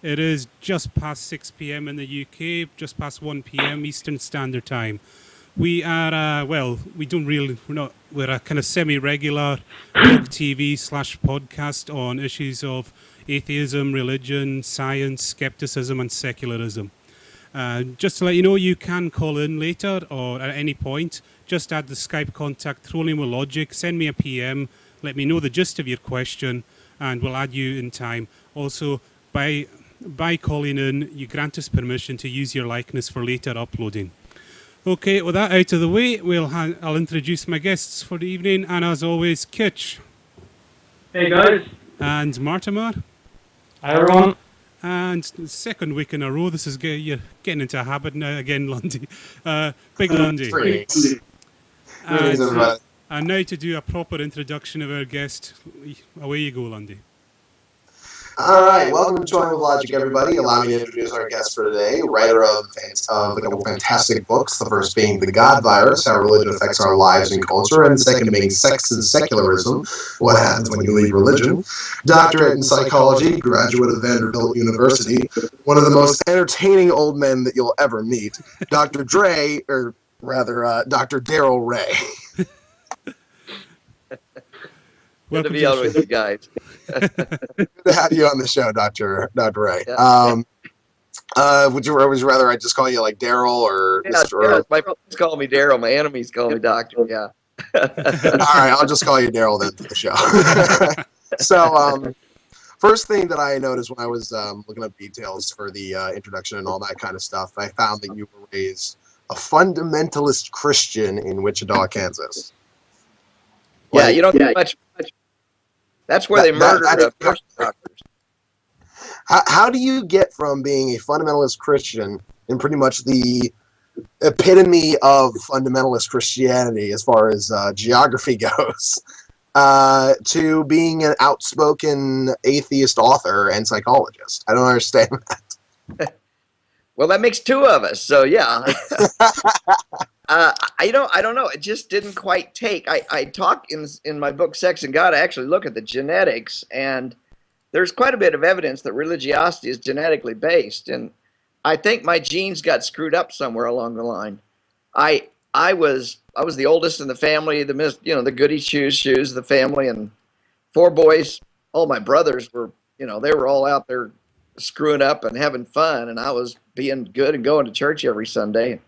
It is just past 6 p.m. in the UK, just past 1 p.m. Eastern Standard Time. We are, we're a kind of semi-regular TV/podcast on issues of atheism, religion, science, skepticism, and secularism. Just to let you know, you can call in later or at any point. Just add the Skype contact, throw in with logic, send me a PM, let me know the gist of your question, and we'll add you in time. Also, by calling in, you grant us permission to use your likeness for later uploading. Okay, with that out of the way, I'll introduce my guests for the evening, and as always, Kitch. Hey guys. And Mortimer. Hi everyone. And second week in a row, you're getting into a habit now again, Lundy. Big Lundy. And now to do a proper introduction of our guest, away you go, Lundy. All right, welcome to Join with Logic, everybody. Allow me to introduce our guest for today, writer of a couple fantastic books, the first being The God Virus, How Religion Affects Our Lives and Culture, and the second being Sex and Secularism, What Happens When You Leave Religion. Doctorate in Psychology, graduate of Vanderbilt University, one of the most entertaining old men that you'll ever meet, Dr. Darrel Ray. Good to be on with you guys. Good to have you on the show, Dr. Ray. Would you rather I just call you like Darrel or Mr. Yeah, my friends call me Darrel. My enemies call me Doctor. Yeah. All right, I'll just call you Darrel then for the show. So, first thing that I noticed when I was looking up details for the introduction and all that kind of stuff, I found that you were raised a fundamentalist Christian in Wichita, Kansas. Yeah, you don't get much. That's where they murdered first doctors. How do you get from being a fundamentalist Christian and pretty much the epitome of fundamentalist Christianity as far as geography goes to being an outspoken atheist author and psychologist? I don't understand that. Well, that makes two of us, so yeah. I don't know. It just didn't quite take. I talk in my book Sex and God. I actually look at the genetics, and there's quite a bit of evidence that religiosity is genetically based. And I think my genes got screwed up somewhere along the line. I was the oldest in the family, the goody shoes of the family, and four boys. All my brothers were, they were all out there screwing up and having fun, and I was being good and going to church every Sunday.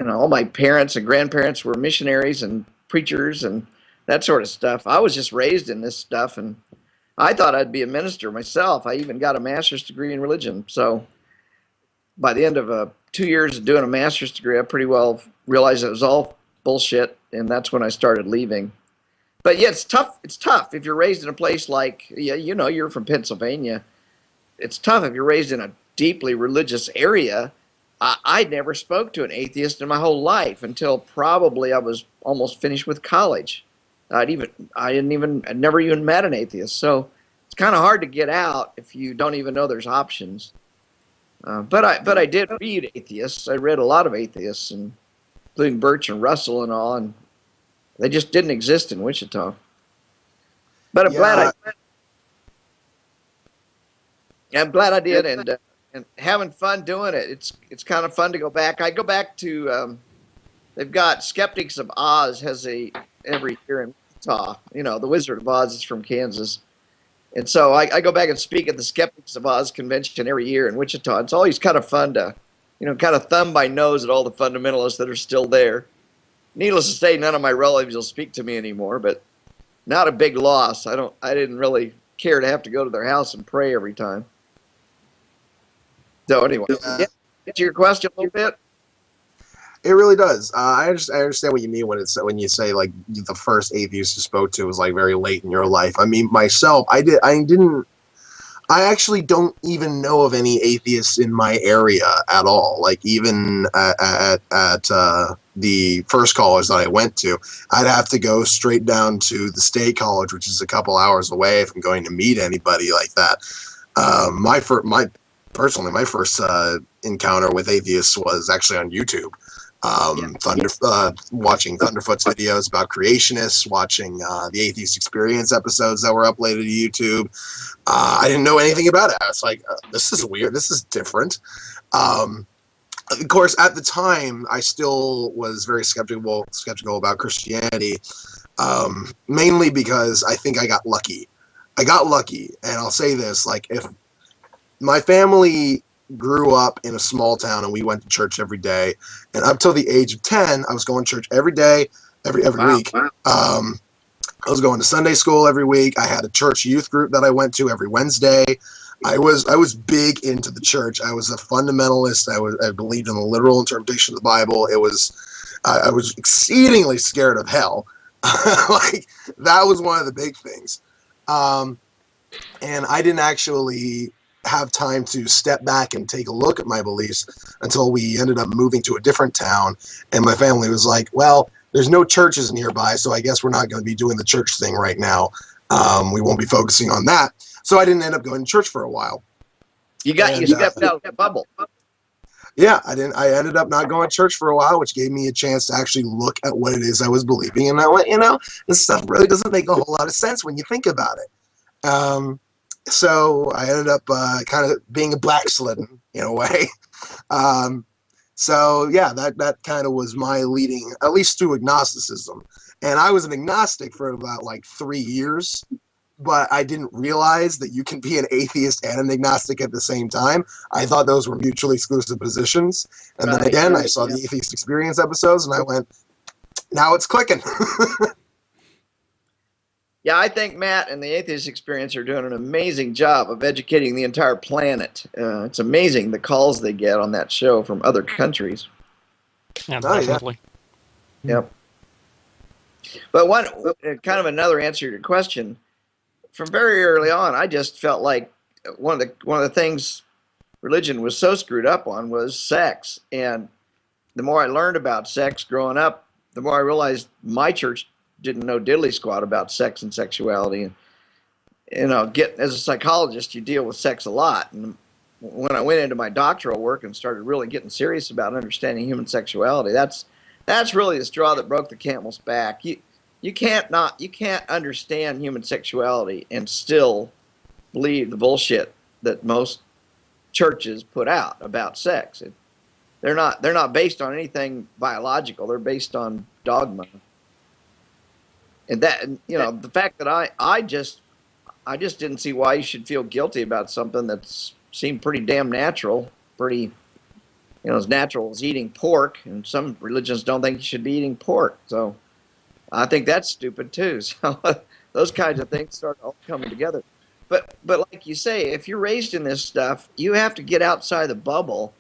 All my parents and grandparents were missionaries and preachers and that sort of stuff. I was just raised in this stuff, and I thought I'd be a minister myself. I even got a master's degree in religion. So by the end of 2 years of doing a master's degree, I pretty well realized it was all bullshit, and that's when I started leaving. But yeah, it's tough. It's tough if you're raised in a place like, you're from Pennsylvania. It's tough if you're raised in a deeply religious area. I never spoke to an atheist in my whole life until probably I was almost finished with college. I'd never even met an atheist. So it's kind of hard to get out if you don't even know there's options. But I did read atheists. I read a lot of atheists, including Birch and Russell and all, and they just didn't exist in Wichita. But I'm glad I did, and having fun doing it. It's kind of fun to go back. I go back to they've got Skeptics of Oz has every year in Wichita. The Wizard of Oz is from Kansas, and so I go back and speak at the Skeptics of Oz convention every year in Wichita. It's always kind of fun to kind of thumb my nose at all the fundamentalists that are still there. Needless to say, none of my relatives will speak to me anymore, but not a big loss. I didn't really care to have to go to their house and pray every time. So anyway, get to your question a little bit. It really does. I understand what you mean when you say like the first atheist you spoke to was like very late in your life. I mean, myself, I actually don't even know of any atheists in my area at all. Like even at the first college that I went to, I'd have to go straight down to the state college, which is a couple hours away, if I'm going to meet anybody like that. My first encounter with atheists was actually on YouTube. Watching Thunderfoot's videos about creationists, watching the Atheist Experience episodes that were uploaded to YouTube. I didn't know anything about it. I was like, this is weird. This is different. Of course, at the time, I still was very skeptical about Christianity, mainly because I think I got lucky. And I'll say this, like, if my family grew up in a small town and we went to church every day, and up till the age of 10, I was going to church every day, every week. Wow. I was going to Sunday school every week. I had a church youth group that I went to every Wednesday. I was big into the church. I was a fundamentalist. I believed in the literal interpretation of the Bible. I was exceedingly scared of hell. Like, that was one of the big things. And I didn't actually have time to step back and take a look at my beliefs until we ended up moving to a different town. And my family was like, well, there's no churches nearby, so I guess we're not going to be doing the church thing right now. We won't be focusing on that. So I didn't end up going to church for a while. You stepped out of that bubble. Yeah, I ended up not going to church for a while, which gave me a chance to actually look at what it is I was believing. And I went, this stuff really doesn't make a whole lot of sense when you think about it. So I ended up kind of being a backslidden in a way. So yeah, that kind of was my leading, at least through agnosticism. And I was an agnostic for about like 3 years, but I didn't realize that you can be an atheist and an agnostic at the same time. I thought those were mutually exclusive positions. And then again, I saw the Atheist Experience episodes and I went, now it's clicking. Yeah, I think Matt and the Atheist Experience are doing an amazing job of educating the entire planet. It's amazing the calls they get on that show from other countries. Yeah, definitely. Yep. But one kind of another answer to your question, from very early on, I just felt like one of the things religion was so screwed up on was sex. And the more I learned about sex growing up, the more I realized my church didn't know diddly squat about sex and sexuality. And as a psychologist, you deal with sex a lot. And when I went into my doctoral work and started really getting serious about understanding human sexuality, that's really the straw that broke the camel's back. You can't understand human sexuality and still believe the bullshit that most churches put out about sex. They're not based on anything biological. They're based on dogma. And that, the fact that I just didn't see why you should feel guilty about something that seemed pretty damn natural, pretty, as natural as eating pork. And some religions don't think you should be eating pork. So I think that's stupid too. So those kinds of things start all coming together. But like you say, if you're raised in this stuff, you have to get outside the bubble.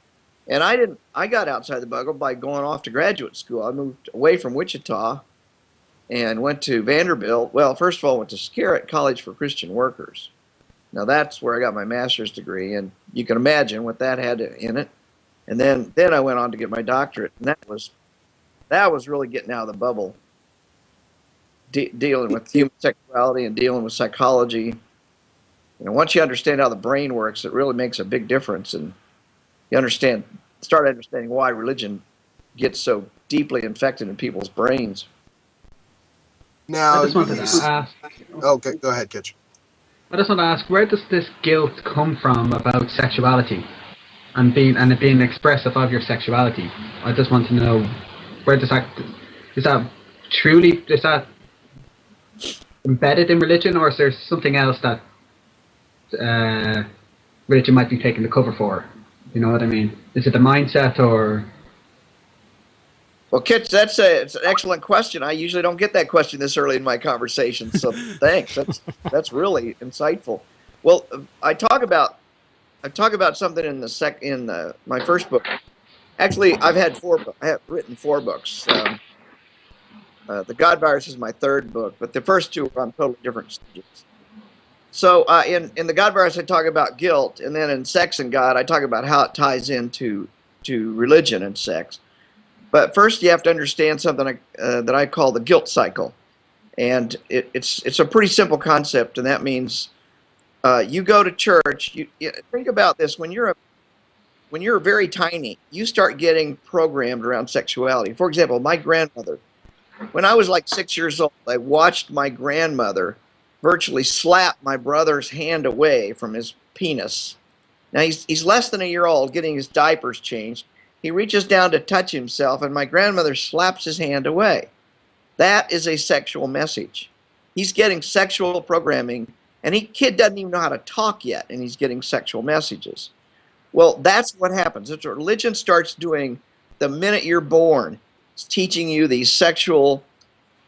And I got outside the bubble by going off to graduate school. I moved away from Wichita and went to Vanderbilt. Well, first of all, went to Scarrett College for Christian Workers. Now that's where I got my master's degree, and you can imagine what that had in it. And then I went on to get my doctorate, and that was really getting out of the bubble, dealing with human sexuality and dealing with psychology. Once you understand how the brain works, it really makes a big difference, and you start understanding why religion gets so deeply infected in people's brains. Now, I just wanted to ask. Okay, go ahead, Kitch. I just want to ask, where does this guilt come from about sexuality and it being expressive of your sexuality? I just want to know, where does that is that embedded in religion, or is there something else that religion might be taking the cover for? You know what I mean? Is it the mindset or? Well, Kitch, it's an excellent question. I usually don't get that question this early in my conversation, so thanks. That's really insightful. Well, I talk about something in my first book. Actually, I have written 4 books. The God Virus is my 3rd book, but the first 2 are on totally different subjects. So in the God Virus, I talk about guilt, and then in Sex and God, I talk about how it ties into religion and sex. But first, you have to understand something that I call the guilt cycle, and it's a pretty simple concept, and that means you go to church. You think about this: when you're when you're very tiny, you start getting programmed around sexuality. For example, my grandmother, when I was like 6 years old, I watched my grandmother virtually slap my brother's hand away from his penis. Now, he's less than a year old, getting his diapers changed. He reaches down to touch himself, and my grandmother slaps his hand away. That is a sexual message. He's getting sexual programming, and kid doesn't even know how to talk yet, and he's getting sexual messages. Well, that's what happens. It's what religion starts doing the minute you're born. It's teaching you these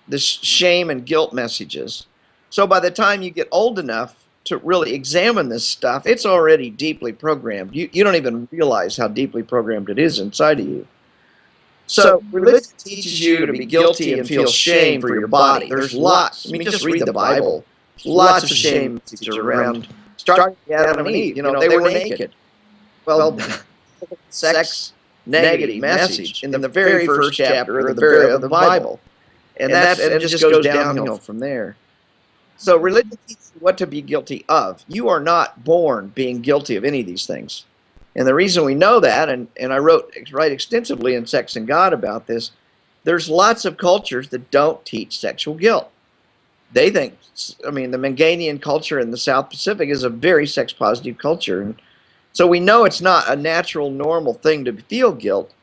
this shame and guilt messages. So by the time you get old enough to really examine this stuff, it's already deeply programmed. You don't even realize how deeply programmed it is inside of you. So religion teaches you to be guilty and feel shame for your body. There's lots. I mean, just read the Bible. Lots of shame messages around. Starting with Adam and Eve. You know, they were naked. Well, sex negative message in the very first chapter of the Bible. And it just goes downhill from there. So religion teaches you what to be guilty of. You are not born being guilty of any of these things. And the reason we know that, and I write extensively in Sex and God about this, there's lots of cultures that don't teach sexual guilt. They think, I mean, the Manganian culture in the South Pacific is a very sex-positive culture. And so we know it's not a natural, normal thing to feel guilt.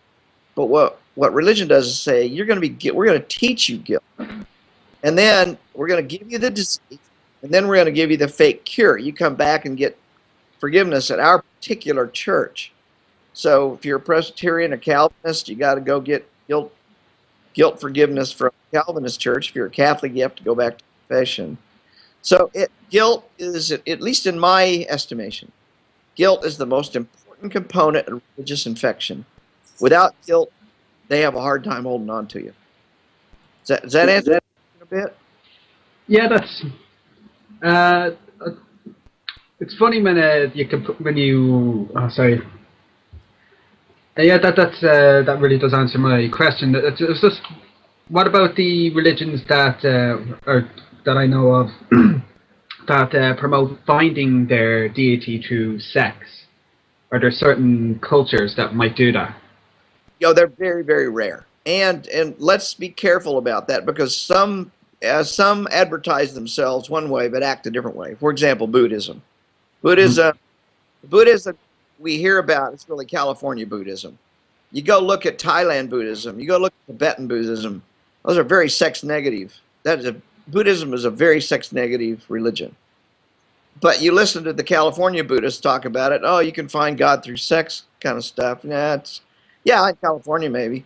But what religion does is say, we're going to teach you guilt. And then we're going to give you the disease, and then we're going to give you the fake cure. You come back and get forgiveness at our particular church. So if you're a Presbyterian or Calvinist, you got to go get guilt forgiveness from a Calvinist church. If you're a Catholic, you have to go back to confession. So guilt is, at least in my estimation, guilt is the most important component of religious infection. Without guilt, they have a hard time holding on to you. Does that answer that a bit? Yeah, that's. It's funny when sorry. Yeah, that really does answer my question. It's just, what about the religions that I know of that promote finding their deity through sex? Are there certain cultures that might do that? They're very, very rare, and let's be careful about that, because some advertise themselves one way but act a different way. For example, Buddhism. Buddhism we hear about, it's really California Buddhism. You go look at Thailand Buddhism, you go look at Tibetan Buddhism, those are very sex negative. Buddhism is a very sex negative religion. But you listen to the California Buddhists talk about it, oh, you can find God through sex kind of stuff. Yeah, in California maybe,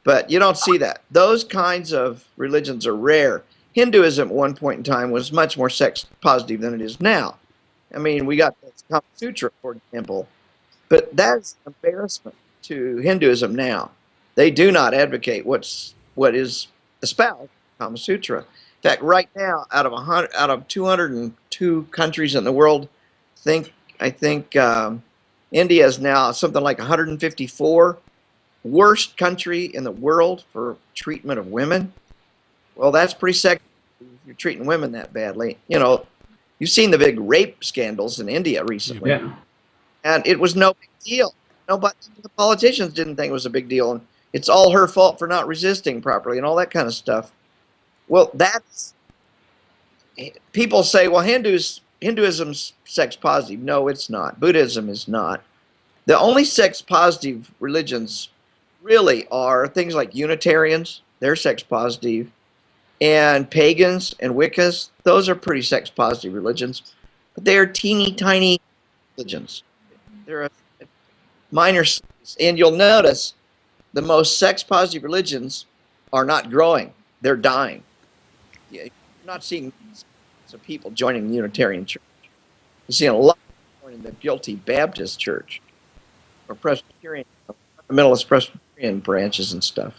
but you don't see that. Those kinds of religions are rare. Hinduism at one point in time was much more sex positive than it is now. I mean, we got the Kama Sutra, for example, but that's an embarrassment to Hinduism now. They do not advocate what is espoused Kama Sutra. In fact, right now, out of 202 countries in the world, I think India is now something like 154 worst country in the world for treatment of women. Well, that's pretty sexy if you're treating women that badly. You know, you've seen the big rape scandals in India recently. Yeah. And it was no big deal. Nobody, the politicians didn't think it was a big deal. And it's all her fault for not resisting properly and all that kind of stuff. Well, people say, well, Hinduism's sex positive. No, it's not. Buddhism is not. The only sex positive religions really are things like Unitarians. They're sex positive. And pagans and Wiccas, those are pretty sex positive religions. But they are teeny tiny religions. They're a minor size. And you'll notice the most sex positive religions are not growing. They're dying. You're not seeing some people joining the Unitarian Church. You're seeing a lot joining the guilty Baptist Church or Presbyterian, fundamentalist Presbyterian branches and stuff.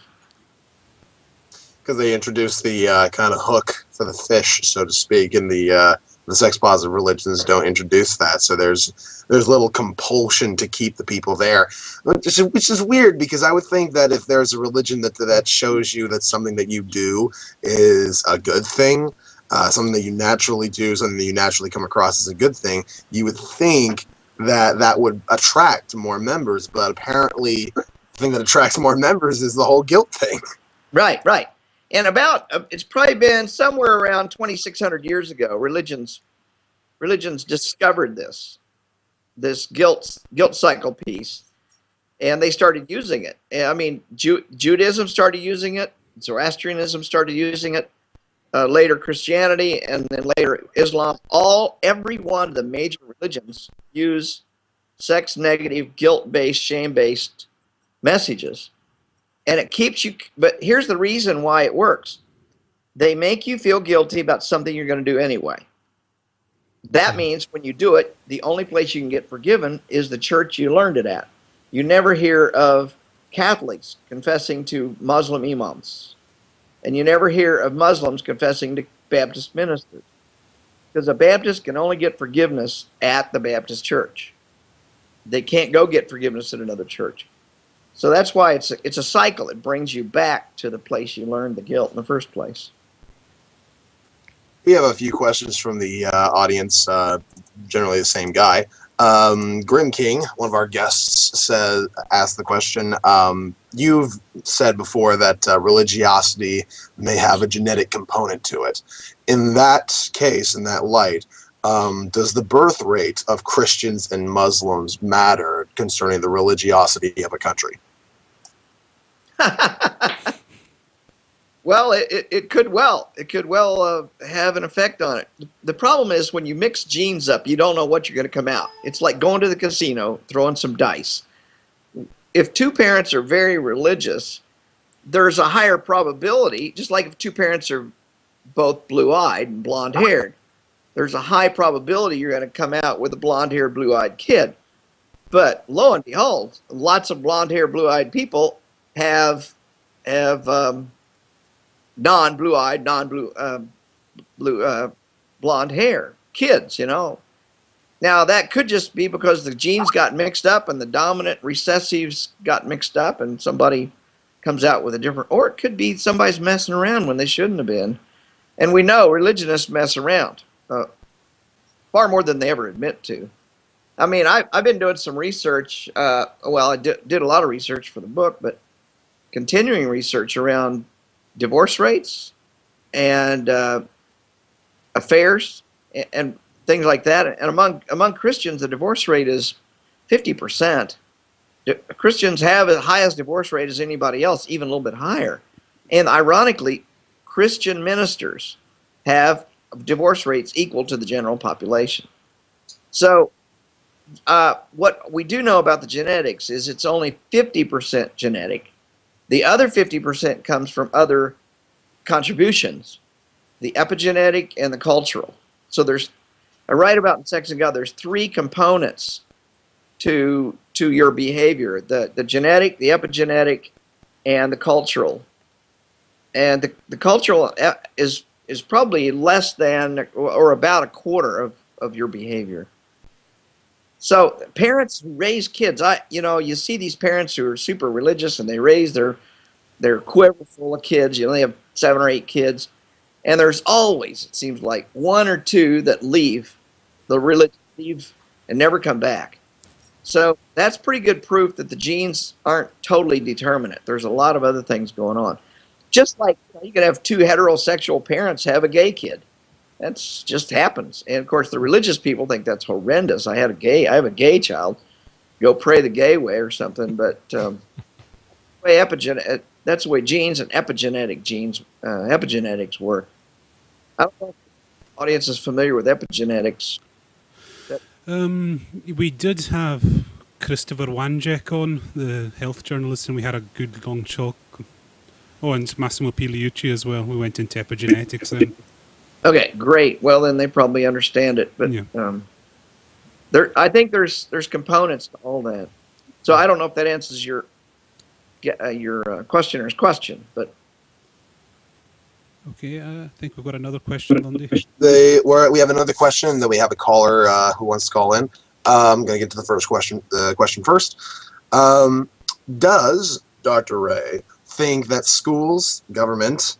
Because they introduced the kind of hook for the fish, so to speak, and the sex positive religions don't introduce that. So there's little compulsion to keep the people there, which is weird, because I would think that if there's a religion that shows you that something that you do is a good thing, something that you naturally do, something that you naturally come across as a good thing, you would think that would attract more members, but apparently the thing that attracts more members is the whole guilt thing. Right, right. And about, it's probably been somewhere around 2,600 years ago, religions discovered this guilt cycle piece, and they started using it. I mean, Judaism started using it, Zoroastrianism started using it, later Christianity, and then later Islam. Every one of the major religions use sex negative, guilt-based, shame-based messages. And it keeps you, but here's the reason why it works. They make you feel guilty about something you're going to do anyway. That means when you do it, the only place you can get forgiven is the church you learned it at. You never hear of Catholics confessing to Muslim imams. And you never hear of Muslims confessing to Baptist ministers. Because a Baptist can only get forgiveness at the Baptist church. They can't go get forgiveness at another church. So that's why it's a cycle. It brings you back to the place you learned the guilt in the first place. We have a few questions from the audience, generally the same guy. Grim King, one of our guests, asked the question, you've said before that religiosity may have a genetic component to it. In that case, in that light, does the birth rate of Christians and Muslims matter concerning the religiosity of a country? Well, it could well have an effect on it. The problem is when you mix genes up, you don't know what you're going to come out. It's like going to the casino, throwing some dice. If two parents are very religious, there's a higher probability, just like if two parents are both blue-eyed and blonde-haired, there's a high probability you're going to come out with a blonde-haired, blue-eyed kid. But lo and behold, lots of blonde-haired, blue-eyed people have non-blue-eyed, blonde hair kids, you know. Now that could just be because the genes got mixed up and the dominant recessives got mixed up and somebody comes out with a different, or it could be somebody's messing around when they shouldn't have been. And we know religionists mess around far more than they ever admit to. I mean, I've been doing some research, well, I did a lot of research for the book, but continuing research around divorce rates and affairs and things like that. And among Christians, the divorce rate is 50%. Christians have as high as divorce rate as anybody else, even a little bit higher. And ironically, Christian ministers have divorce rates equal to the general population. So what we do know about the genetics is it's only 50% genetic. The other 50% comes from other contributions, the epigenetic and the cultural. So I write about in Sex and God, there's three components to your behavior, the genetic, the epigenetic, and the cultural. And the cultural is probably less than or about a quarter of your behavior. So parents who raise kids, you see these parents who are super religious and they raise their quiver full of kids. You know, they have 7 or 8 kids, and there's always, it seems like, 1 or 2 that leave the religion, and never come back. So that's pretty good proof that the genes aren't totally determinate. There's a lot of other things going on. Just like you could have 2 heterosexual parents have a gay kid. That's just happens. And of course, the religious people think that's horrendous. I have a gay child. Go pray the gay way or something. But that's the way genes and epigenetics work. I don't know if the audience is familiar with epigenetics. We did have Christopher Wanjek on, the health journalist, and we had a good long talk. Oh, and Massimo Pigliucci as well. We went into epigenetics then. Okay, great. Well, then they probably understand it. But yeah. I think there's components to all that. So I don't know if that answers your questioner's question, but. Okay, I think we've got another question, Lundy. We have another question, and then we have a caller who wants to call in. I'm going to get to the question first. Does Dr. Ray think that schools, government,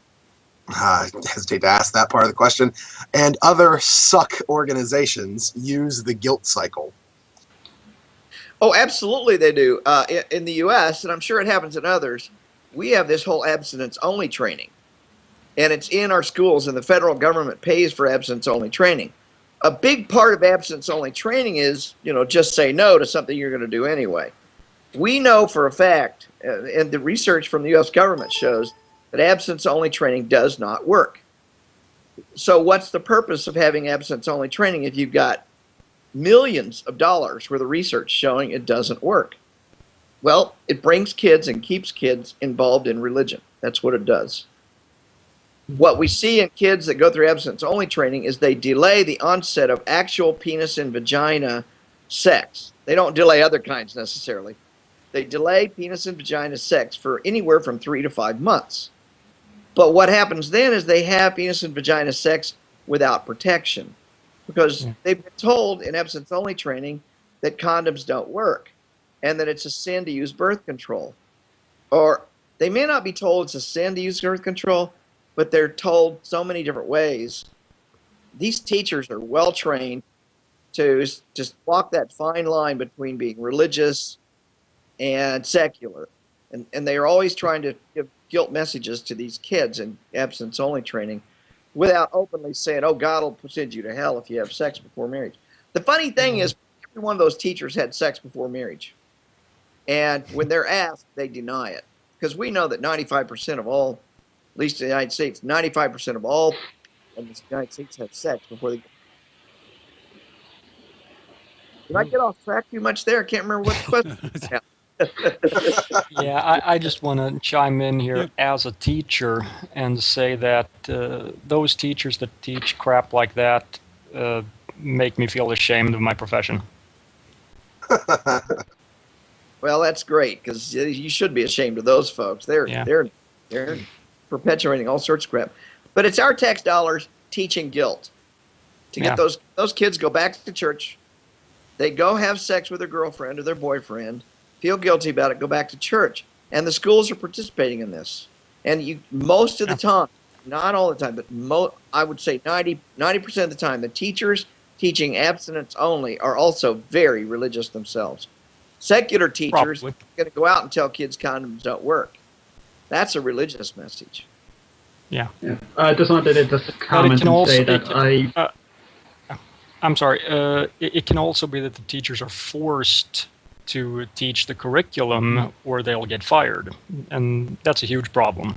I hesitate to ask that part of the question, and other suck organizations use the guilt cycle? Oh, absolutely they do. In the U.S., and I'm sure it happens in others, we have this whole abstinence-only training. And it's in our schools, and the federal government pays for abstinence-only training. A big part of abstinence-only training is, just say no to something you're going to do anyway. We know for a fact, and the research from the U.S. government shows, that abstinence-only training does not work. So what's the purpose of having abstinence-only training if you've got millions of dollars worth of research showing it doesn't work? Well, it brings kids and keeps kids involved in religion. That's what it does. What we see in kids that go through abstinence-only training is they delay the onset of actual penis and vagina sex. They don't delay other kinds necessarily. They delay penis and vagina sex for anywhere from 3 to 5 months. But what happens then is they have penis and vagina sex without protection, because they've been told in abstinence-only training that condoms don't work and that it's a sin to use birth control. Or they may not be told it's a sin to use birth control, but they're told so many different ways. These teachers are well trained to just walk that fine line between being religious and secular. And they are always trying to give guilt messages to these kids in abstinence-only training without openly saying, oh, God will send you to hell if you have sex before marriage. The funny thing is, every one of those teachers had sex before marriage. And when they're asked, they deny it. Because we know that 95% of all, at least in the United States, 95% of all in the United States have sex before they. Did I get off track too much there? I can't remember what the question was. Yeah, I just want to chime in here as a teacher and say that those teachers that teach crap like that make me feel ashamed of my profession. Well, that's great, because you should be ashamed of those folks. They're perpetuating all sorts of crap. But it's our tax dollars teaching guilt. To get those kids go back to church, they go have sex with their girlfriend or their boyfriend, feel guilty about it, go back to church. And the schools are participating in this. And most of the time, not all the time, but I would say 90% of the time, the teachers teaching abstinence only are also very religious themselves. Secular teachers are going to go out and tell kids condoms don't work. That's a religious message. Yeah. I just wanted to just comment and say that I'm sorry. It can also be that the teachers are forced to teach the curriculum or they'll get fired. And that's a huge problem.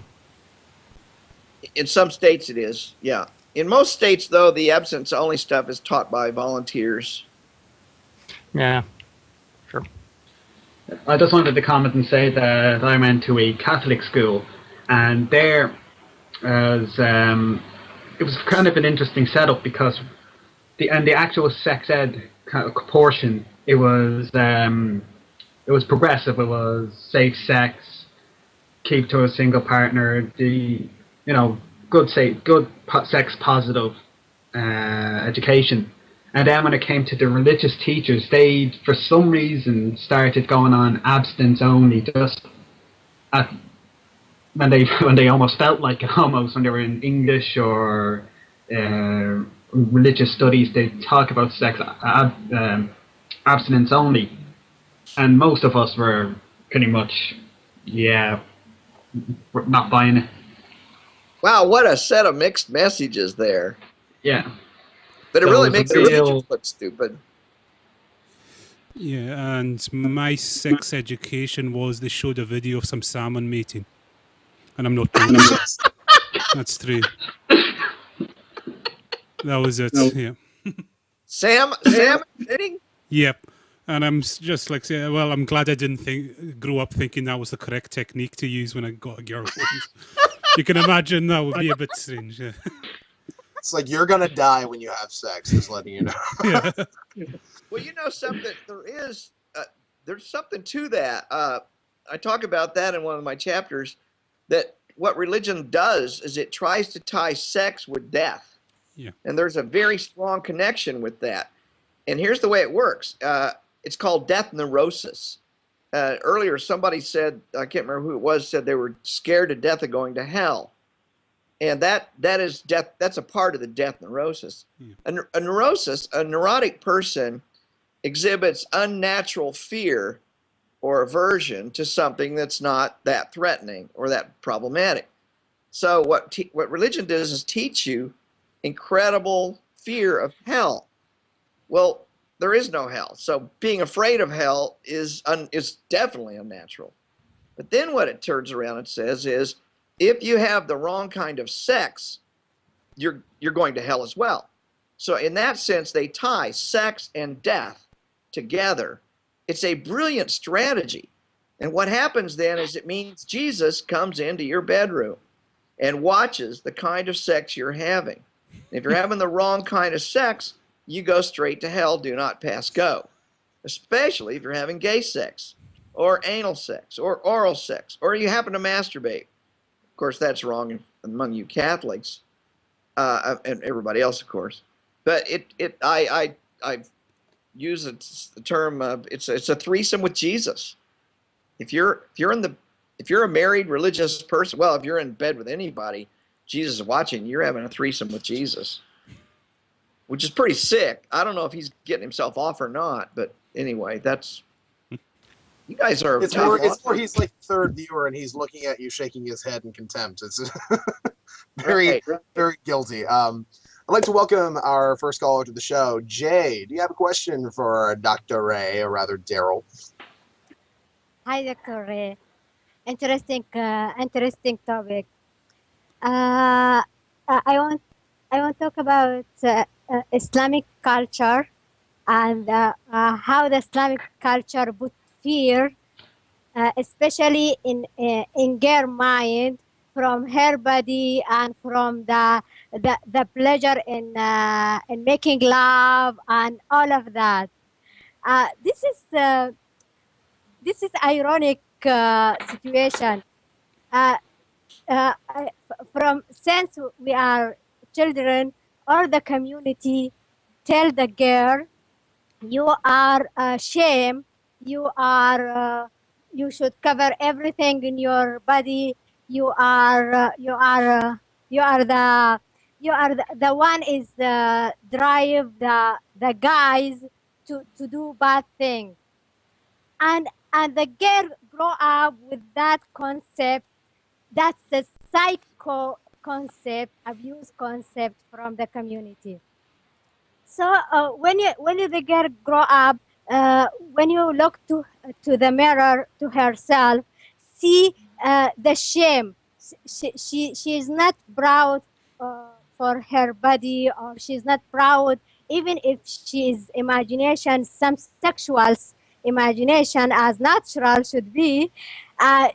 In some states it is, yeah. In most states, though, the abstinence-only stuff is taught by volunteers. Yeah, sure. I just wanted to comment and say that I went to a Catholic school, and there was, it was kind of an interesting setup, because the actual sex ed portion, it was progressive. It was safe sex, keep to a single partner, good sex positive education. And then when it came to the religious teachers, they for some reason started going on abstinence only, just when they almost felt like it, almost when they were in English or religious studies, they talk about sex abstinence only, and most of us were pretty much we're not buying it. Wow, what a set of mixed messages there. Yeah. But it really makes the religion look stupid. Yeah, and my sex education was they showed a video of some salmon mating. And I'm not doing that. That's true. That was it, yeah. Salmon mating? Yep. And I'm just like saying, well, I'm glad I didn't grow up thinking that was the correct technique to use when I got a girlfriend. You can imagine that would be a bit strange. Yeah. It's like you're gonna die when you have sex. Just letting you know. Yeah. Well, you know something. There's something to that. I talk about that in one of my chapters. That what religion does is it tries to tie sex with death. Yeah. And there's a very strong connection with that. And here's the way it works. It's called death neurosis. Earlier, somebody said, I can't remember who it was, said they were scared to death of going to hell. And that is death. That's a part of the death neurosis. Yeah. A neurotic person exhibits unnatural fear or aversion to something that's not that threatening or that problematic. So what religion does is teach you incredible fear of hell. Well, there is no hell, so being afraid of hell is definitely unnatural. But then what it turns around and says is, if you have the wrong kind of sex, you're going to hell as well. So in that sense, they tie sex and death together. It's a brilliant strategy. And what happens then is it means Jesus comes into your bedroom and watches the kind of sex you're having. If you're having the wrong kind of sex, you go straight to hell, do not pass go. Especially if you're having gay sex or anal sex or oral sex, or you happen to masturbate. Of course, that's wrong among you Catholics and everybody else, of course. But I use the term it's a threesome with Jesus. If you're a married religious person, well, if you're in bed with anybody, Jesus is watching. You're having a threesome with Jesus, which is pretty sick. I don't know if he's getting himself off or not, but anyway, that's. You guys are. It's more he's like third viewer and he's looking at you, shaking his head in contempt. It's very guilty. I'd like to welcome our first caller to the show. Jay, do you have a question for Dr. Ray, or rather Darrel? Hi, Dr. Ray. Interesting topic. I want to talk about Islamic culture and how the Islamic culture put fear, especially in girl mind, from her body and from the pleasure in making love and all of that. This is ironic situation. From since we are children, or the community tell the girl, you are shame. You should cover everything in your body. You are the one is drive the guys to do bad things, and the girl grow up with that concept. That's the psycho concept, abuse concept from the community. So when the girl grow up, when you look to the mirror to herself, see the shame. She is not proud for her body, or she's not proud even if she's imagination, some sexual imagination as natural should be.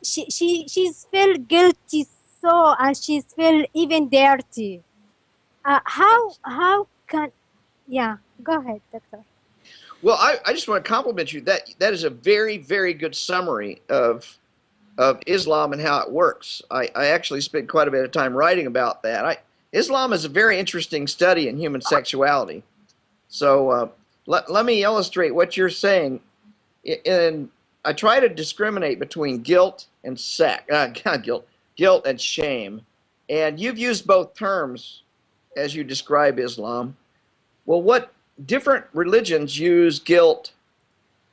She's feel guilty, so and she's feel even dirty. How can? Yeah, go ahead, doctor. Well, I just want to compliment you. That is a very, very good summary of Islam and how it works. I actually spent quite a bit of time writing about that. Islam is a very interesting study in human sexuality. So let me illustrate what you're saying. I try to discriminate between guilt and guilt and shame. And you've used both terms as you describe Islam. Well, what different religions use guilt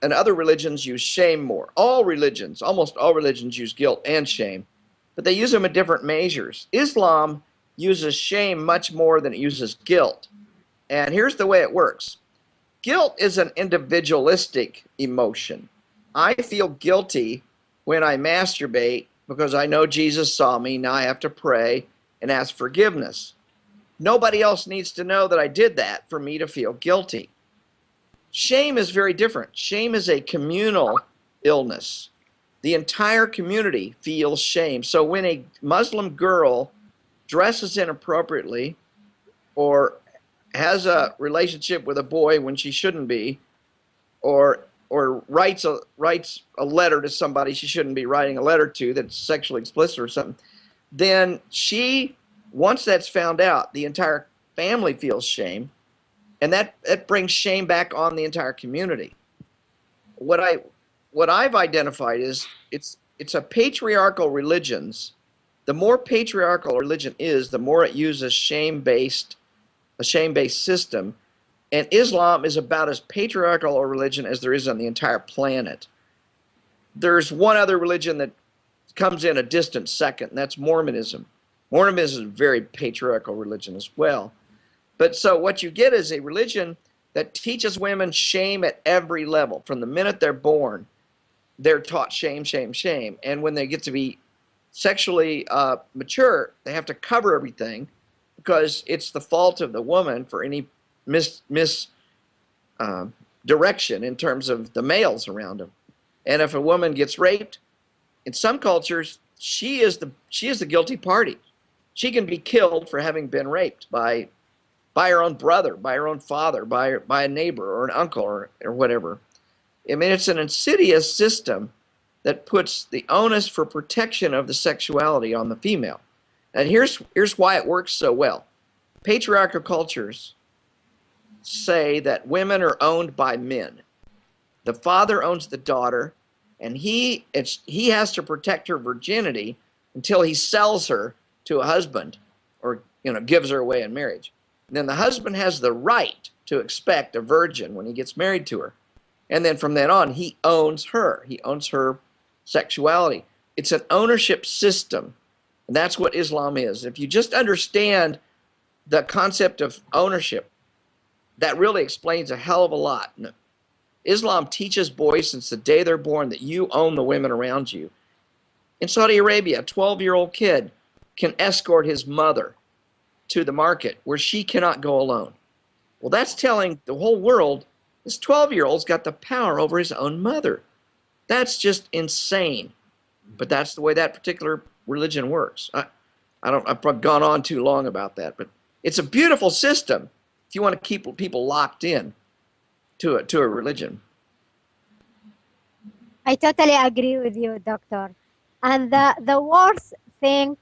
and other religions use shame more. Almost all religions use guilt and shame, but they use them in different measures. Islam uses shame much more than it uses guilt. And here's the way it works. Guilt is an individualistic emotion. I feel guilty when I masturbate because I know Jesus saw me. Now I have to pray and ask forgiveness. Nobody else needs to know that I did that for me to feel guilty. Shame is very different. Shame is a communal illness. The entire community feels shame. So when a Muslim girl dresses inappropriately or has a relationship with a boy when she shouldn't be, or writes a letter to somebody she shouldn't be writing a letter to that's sexually explicit or something, then once that's found out, the entire family feels shame, and that brings shame back on the entire community. What I've identified is it's a patriarchal religions. The more patriarchal a religion is, the more it uses a shame-based system. And Islam is about as patriarchal a religion as there is on the entire planet. There's one other religion that comes in a distant second, and that's Mormonism. Mormonism is a very patriarchal religion as well. But so what you get is a religion that teaches women shame at every level. From the minute they're born, they're taught shame, shame, shame. And when they get to be sexually mature, they have to cover everything because it's the fault of the woman for any direction in terms of the males around them. And if a woman gets raped, in some cultures, she is the guilty party. She can be killed for having been raped by her own brother, by her own father, by a neighbor or an uncle or whatever. I mean, it's an insidious system that puts the onus for protection of the sexuality on the female. And here's why it works so well. Patriarchal cultures say that women are owned by men. The father owns the daughter, and he has to protect her virginity until he sells her to a husband or gives her away in marriage. And then the husband has the right to expect a virgin when he gets married to her. And then from then on, he owns her. He owns her sexuality. It's an ownership system, and that's what Islam is. If you just understand the concept of ownership, that really explains a hell of a lot. Islam teaches boys since the day they're born that you own the women around you. In Saudi Arabia, a 12-year-old kid can escort his mother to the market where she cannot go alone. Well, that's telling the whole world this 12-year-old's got the power over his own mother. That's just insane. But that's the way that particular religion works. I've gone on too long about that, but it's a beautiful system if you want to keep people locked in to a religion. I totally agree with you, Doctor. And the worst thing,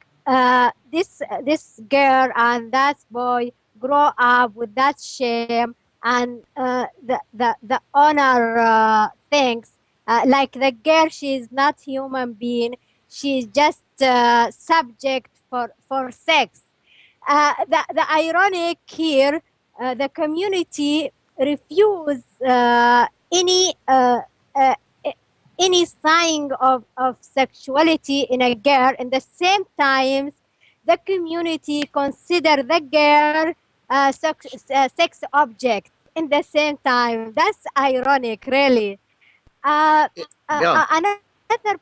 this girl and that boy grow up with that shame and the honor things. Like the girl, she's not human being. She's just subject for sex. The ironic here, the community refuse any sign of sexuality in a girl. In the same time, the community consider the girl sex object. In the same time, that's ironic, really. Another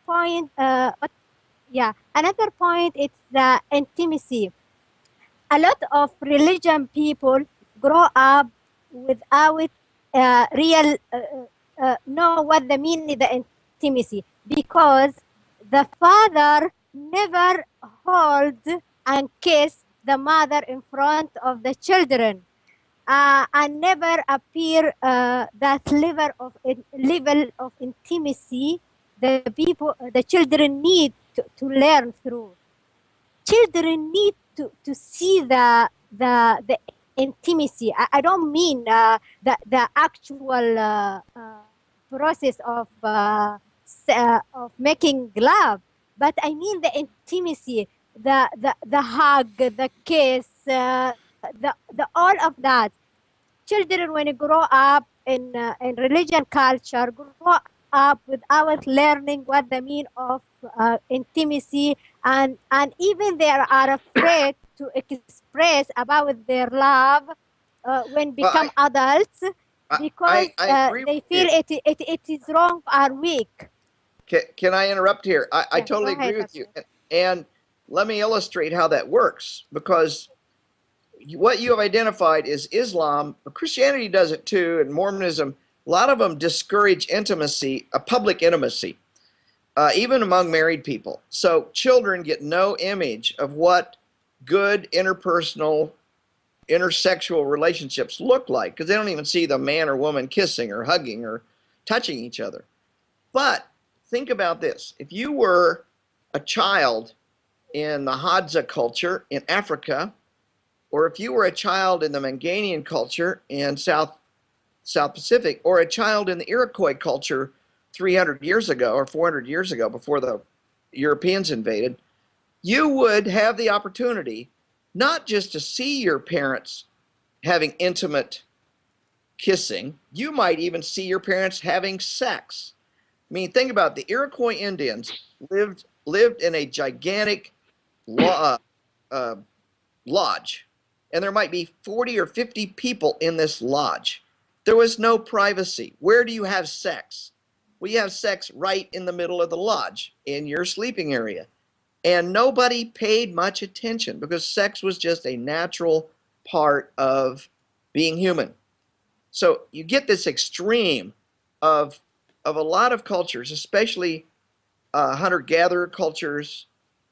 point, another point, it's the intimacy. A lot of religion people grow up without real know what the meaning of the intimacy, because the father never holds and kiss the mother in front of the children. And never appear that level of intimacy the children need to learn through. Children need to see the intimacy. I don't mean the actual process of making love, but I mean the intimacy, the hug, the kiss, the all of that. Children, when you grow up in religion culture, grow up without learning what the meaning of intimacy, and even they are afraid to express about their love when become adults, because they feel it is wrong or weak. Can I interrupt here? I totally agree with you. And let me illustrate how that works, because what you have identified is Islam, but Christianity does it too, and Mormonism. A lot of them discourage intimacy, a public intimacy, even among married people. So children get no image of what good interpersonal, intersexual relationships look like, because they don't even see the man or woman kissing or hugging or touching each other. But think about this. If you were a child in the Hadza culture in Africa, or if you were a child in the Manganian culture in South Pacific, or a child in the Iroquois culture 300 years ago or 400 years ago before the Europeans invaded, you would have the opportunity not just to see your parents having intimate kissing. You might even see your parents having sex. I mean, think about it. The Iroquois Indians lived in a gigantic lodge, and there might be 40 or 50 people in this lodge. There was no privacy. Where do you have sex? Well, you have sex right in the middle of the lodge, in your sleeping area. And nobody paid much attention because sex was just a natural part of being human. So you get this extreme of a lot of cultures, especially hunter-gatherer cultures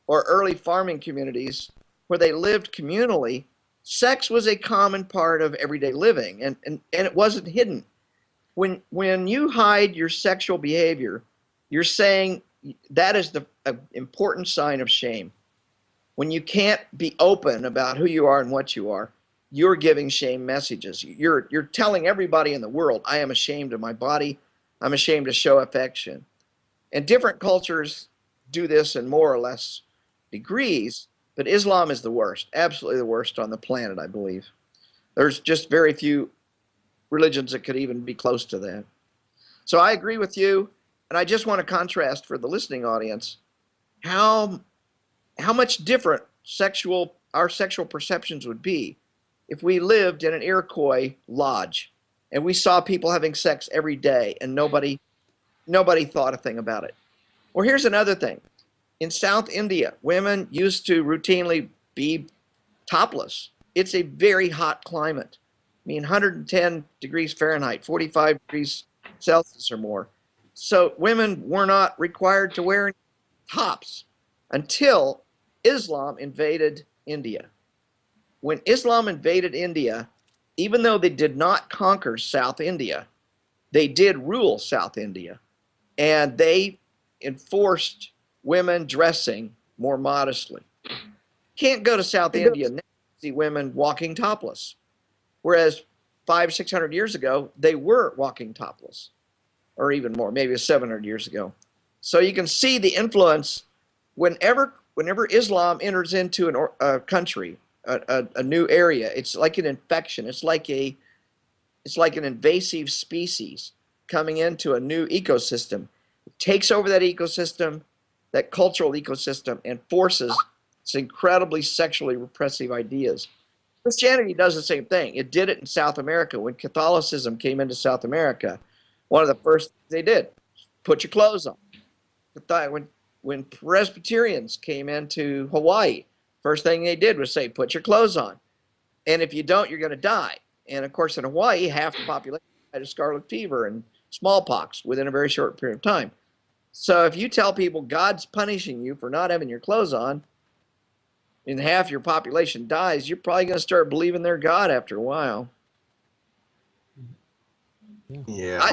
or early farming communities where they lived communally. Sex was a common part of everyday living, and it wasn't hidden. When you hide your sexual behavior, you're saying that is the important sign of shame. When you can't be open about who you are and what you are, you're giving shame messages. You're telling everybody in the world, I am ashamed of my body. I'm ashamed to show affection. And different cultures do this in more or less degrees, but Islam is the worst, absolutely the worst on the planet, I believe. There's just very few religions that could even be close to that. So I agree with you, and I just want to contrast for the listening audience how much different our sexual perceptions would be if we lived in an Iroquois lodge and we saw people having sex every day and nobody thought a thing about it. Well, here's another thing. In South India, women used to routinely be topless. It's a very hot climate. I mean, 110 degrees Fahrenheit, 45 degrees Celsius or more. So women were not required to wear tops until Islam invaded India. When Islam invaded India, even though they did not conquer South India, they did rule South India, and they enforced women dressing more modestly. Can't go to South India and see women walking topless, whereas 500-600 years ago they were walking topless, or even more, maybe 700 years ago. So you can see the influence whenever Islam enters into a country, a new area. It's like an infection. It's like an invasive species coming into a new ecosystem. It takes over that ecosystem, that cultural ecosystem, and forces its incredibly sexually repressive ideas. Christianity does the same thing. It did it in South America. When Catholicism came into South America, one of the first things they did, put your clothes on. When Presbyterians came into Hawaii, first thing they did was say, put your clothes on. And if you don't, you're going to die. And of course, in Hawaii, half the population had scarlet fever and smallpox within a very short period of time. So if you tell people God's punishing you for not having your clothes on, and half your population dies, you're probably going to start believing they're God after a while. Yeah.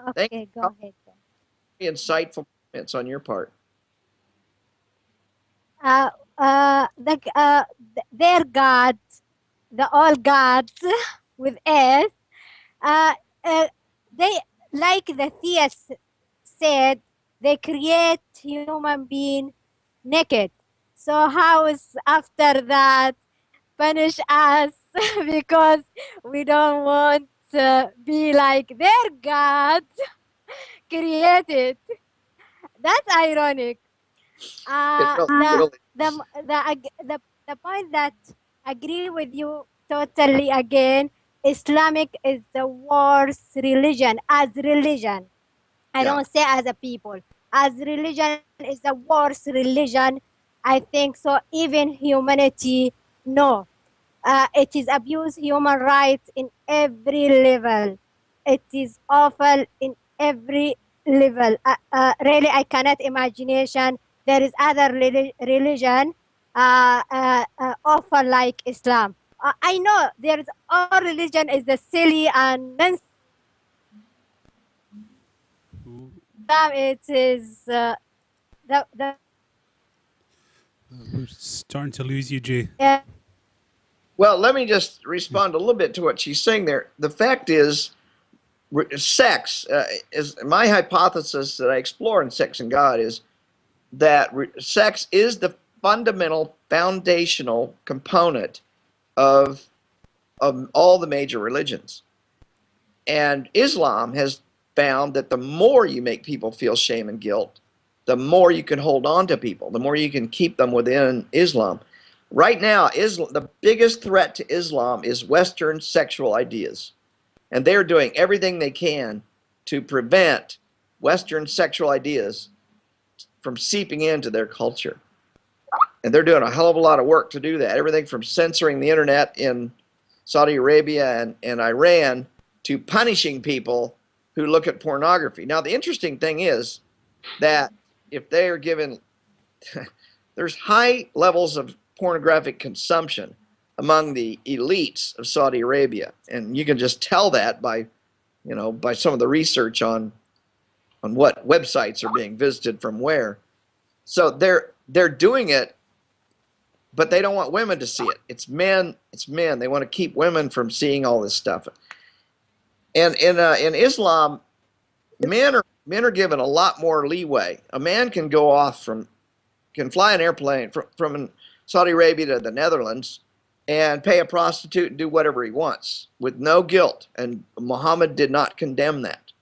Okay, go ahead. Insightful comments on your part. Their gods, the all gods with S, they, like the theists said, they create human being naked. So how is after that punish us because we don't want to be like their gods created? That's ironic. The point that I agree with you totally again, Islamic is the worst religion as religion. I don't say as a people. As religion is the worst religion, I think so. Even humanity, no. It is abuse human rights in every level. It is awful in every level. Really, I cannot imagination there is other religion awful like Islam. I know there is all religion is the silly and nonsense. It is the We're starting to lose you, Jay. Yeah. Well, let me just respond a little bit to what she's saying there. The fact is, sex is my hypothesis that I explore in Sex and God is that sex is the fundamental, foundational component of of all the major religions. And Islam has found that the more you make people feel shame and guilt, the more you can hold on to people, the more you can keep them within Islam. Right now, the biggest threat to Islam is Western sexual ideas. And they're doing everything they can to prevent Western sexual ideas from seeping into their culture. And they're doing a hell of a lot of work to do that. Everything from censoring the internet in Saudi Arabia and Iran to punishing people who look at pornography. Now, the interesting thing is that if they are given, there's high levels of pornographic consumption among the elites of Saudi Arabia, and you can just tell that by, by some of the research on what websites are being visited from where. So they're doing it, but they don't want women to see it. It's men. They want to keep women from seeing all this stuff. And in Islam, men are given a lot more leeway. A man can can fly an airplane from Saudi Arabia to the Netherlands and pay a prostitute and do whatever he wants with no guilt. And Muhammad did not condemn that.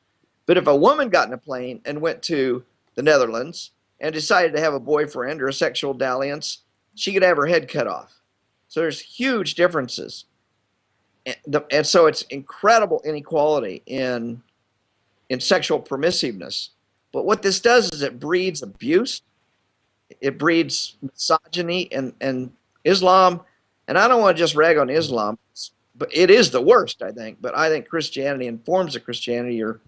But if a woman got in a plane and went to the Netherlands and decided to have a boyfriend or a sexual dalliance, she could have her head cut off. So there's huge differences. And so it's incredible inequality in sexual permissiveness. But what this does is it breeds abuse. It breeds misogyny, and Islam, and I don't want to just rag on Islam, but it is the worst, I think. But I think Christianity and forms of Christianity are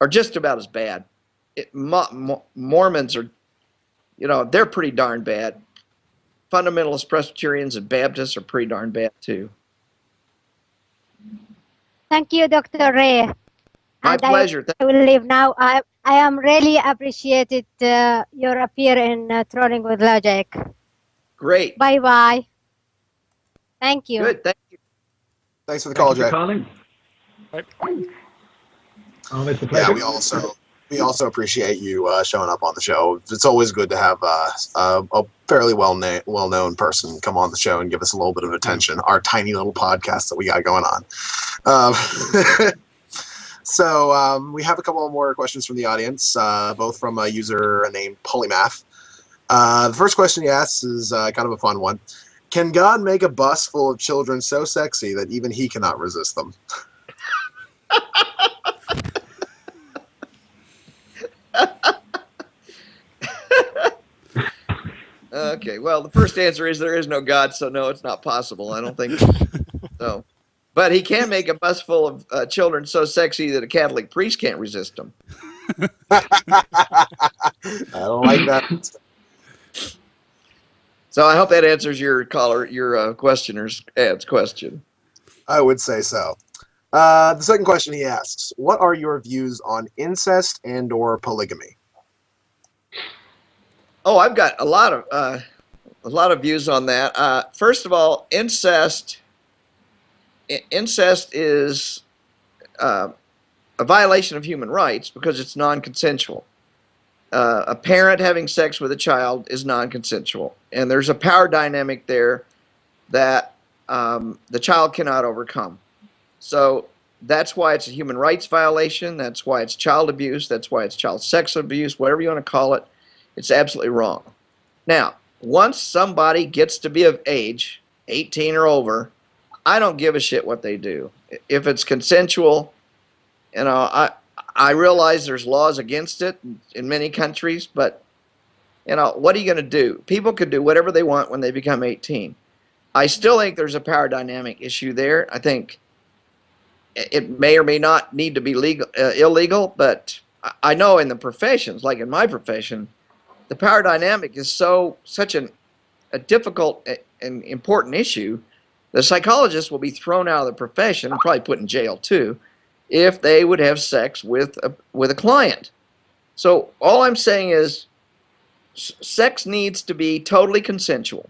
just about as bad. Mormons are, they're pretty darn bad. Fundamentalist Presbyterians and Baptists are pretty darn bad too. Thank you, Dr. Ray. My pleasure. I will leave now. I am really appreciated your appear in Trolling with Logic. Great. Bye-bye. Thank you. Good. Thank you. Thanks for the call, Jay. Calling. Bye. Oh, it's a pleasure. Yeah, we also appreciate you showing up on the show. It's always good to have a fairly well-known person come on the show and give us a little bit of attention. Our tiny little podcast that we got going on. So we have a couple more questions from the audience, both from a user named Polymath. The first question he asks is kind of a fun one. Can God make a bus full of children so sexy that even he cannot resist them? Okay, well, the first answer is there is no God, so no, it's not possible. I don't think so. But he can make a bus full of children so sexy that a Catholic priest can't resist them. I don't like that. So I hope that answers your questioner's question. I would say so. The second question he asks, what are your views on incest and/or polygamy? Oh, I've got a lot of views on that. First of all, incest is a violation of human rights because it's non-consensual. A parent having sex with a child is non-consensual, and there's a power dynamic there that the child cannot overcome. So that's why it's a human rights violation. That's why it's child abuse. That's why it's child sex abuse, whatever you want to call it. It's absolutely wrong. Now, once somebody gets to be of age, 18 or over, I don't give a shit what they do. If it's consensual, I realize there's laws against it in many countries, but what are you going to do? People can do whatever they want when they become 18. I still think there's a power dynamic issue there. I think it may or may not need to be illegal, but I know in the professions, like in my profession, the power dynamic is such a difficult and important issue. The psychologist will be thrown out of the profession and probably put in jail too if they would have sex with a client. So all I'm saying is sex needs to be totally consensual.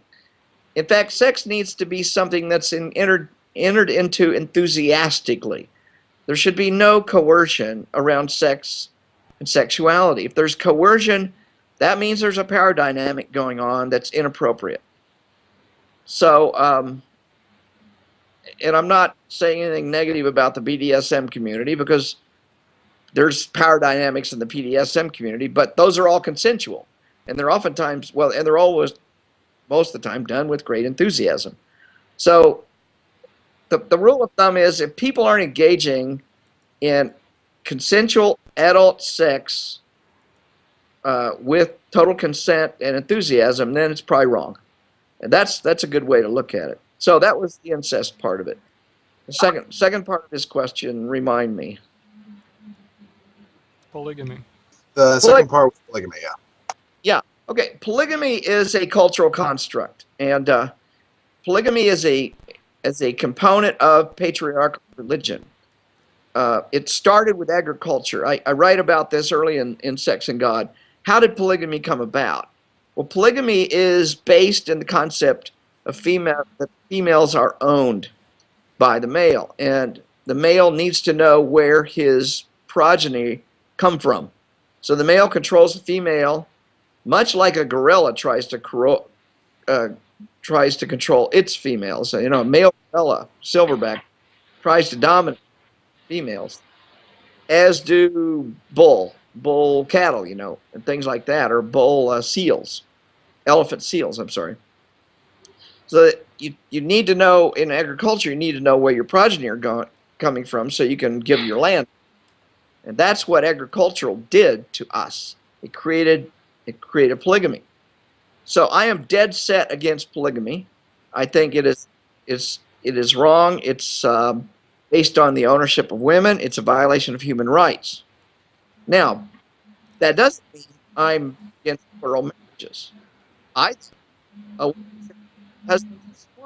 In fact, sex needs to be something that's entered into enthusiastically. There should be no coercion around sex and sexuality. If there's coercion, that means there's a power dynamic going on that's inappropriate. So and I'm not saying anything negative about the BDSM community, because there's power dynamics in the BDSM community, but those are all consensual, and they're oftentimes, well, and they're always, most of the time, done with great enthusiasm. So the rule of thumb is, if people aren't engaging in consensual adult sex with total consent and enthusiasm, then it's probably wrong. And that's a good way to look at it. So that was the incest part of it. The second part of this question, remind me. Polygamy. The second part was polygamy, yeah. Yeah. Okay. Polygamy is a cultural construct, and polygamy is a component of patriarchal religion. It started with agriculture. I write about this early in Sex and God. How did polygamy come about? Well, polygamy is based in the concept of that females are owned by the male, and the male needs to know where his progeny come from. So the male controls the female, much like a gorilla tries to control its females. You know, a male gorilla, silverback, tries to dominate females, as do bull cattle, you know, and things like that, or bull elephant seals, I'm sorry. So you need to know, in agriculture, you need to know where your progeny are coming from, so you can give your land. And that's what agricultural did to us. It created polygamy. So I am dead set against polygamy. I think it is wrong. It's based on the ownership of women. It's a violation of human rights. Now, that doesn't mean I'm against plural marriages. A woman should have husbands as she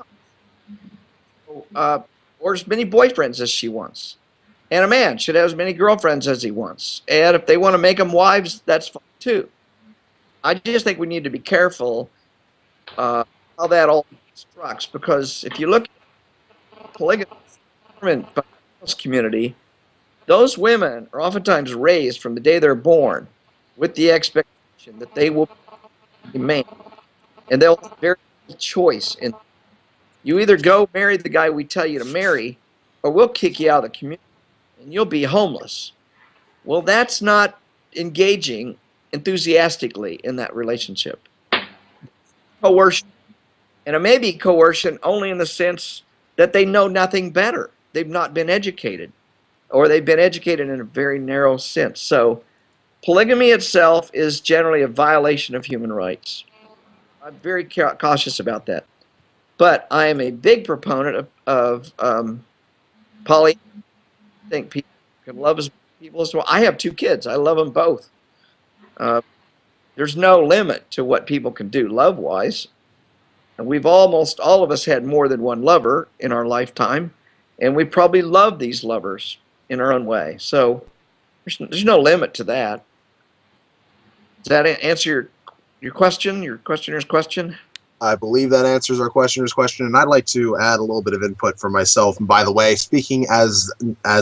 wants, or as many boyfriends as she wants. And a man should have as many girlfriends as he wants. And if they want to make them wives, that's fine too. I just think we need to be careful how that all constructs, because if you look at polygamy in the community, those women are oftentimes raised from the day they're born with the expectation that they will be men, and they'll have very little choice. And you either go marry the guy we tell you to marry, or we'll kick you out of the community and you'll be homeless. Well, that's not engaging enthusiastically in that relationship. Coercion. And it may be coercion only in the sense that they know nothing better. They've not been educated, or they've been educated in a very narrow sense. So polygamy itself is generally a violation of human rights. I'm very cautious about that. But I am a big proponent of poly. I think people can love as people as well. I have 2 kids. I love them both. There's no limit to what people can do love-wise. And we've almost all of us had more than one lover in our lifetime, and we probably love these lovers in our own way. So there's no limit to that. Does that answer your question, your questioner's question? I believe that answers our questioner's question, and I'd like to add a little bit of input for myself. And by the way, speaking as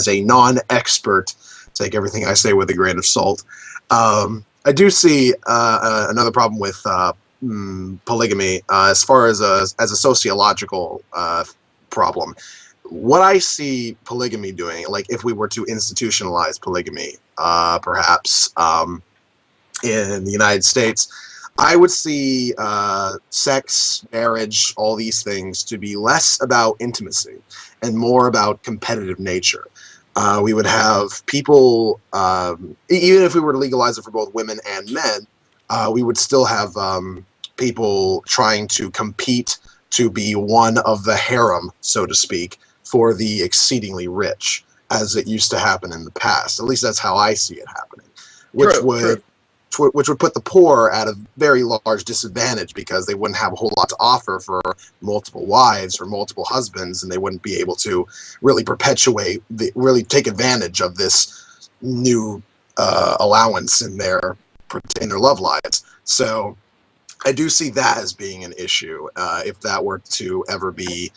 a non-expert, take everything I say with a grain of salt. I do see another problem with polygamy as far as a sociological problem. What I see polygamy doing, like if we were to institutionalize polygamy, perhaps in the United States, I would see sex, marriage, all these things to be less about intimacy and more about competitive nature. We would have people, even if we were to legalize it for both women and men, we would still have people trying to compete to be one of the harem, so to speak, for the exceedingly rich, as it used to happen in the past. At least that's how I see it happening, which would put the poor at a very large disadvantage, because they wouldn't have a whole lot to offer for multiple wives or multiple husbands, and they wouldn't be able to really really take advantage of this new allowance in their love lives. So I do see that as being an issue if that were to ever be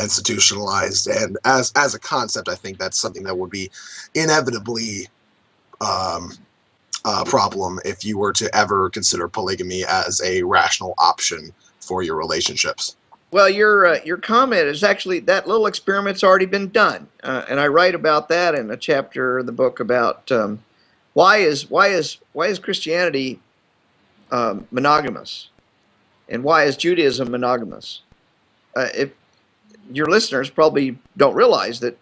institutionalized. And as a concept, I think that's something that would be inevitably problem if you were to ever consider polygamy as a rational option for your relationships. Well, your comment is actually that little experiment's already been done, and I write about that in a chapter of the book about why is Christianity monogamous, and why is Judaism monogamous? If your listeners probably don't realize that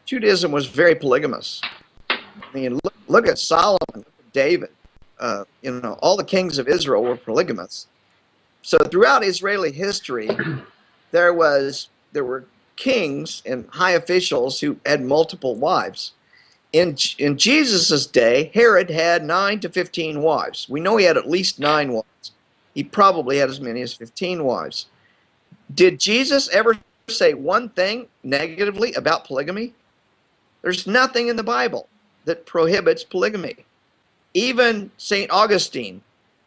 Judaism was very polygamous. I mean, look at Solomon, look at David. You know, all the kings of Israel were polygamous. So throughout Israeli history, there were kings and high officials who had multiple wives. In Jesus' day, Herod had 9 to 15 wives. We know he had at least 9 wives. He probably had as many as 15 wives. Did Jesus ever say one thing negatively about polygamy? There's nothing in the Bible that prohibits polygamy. Even St. Augustine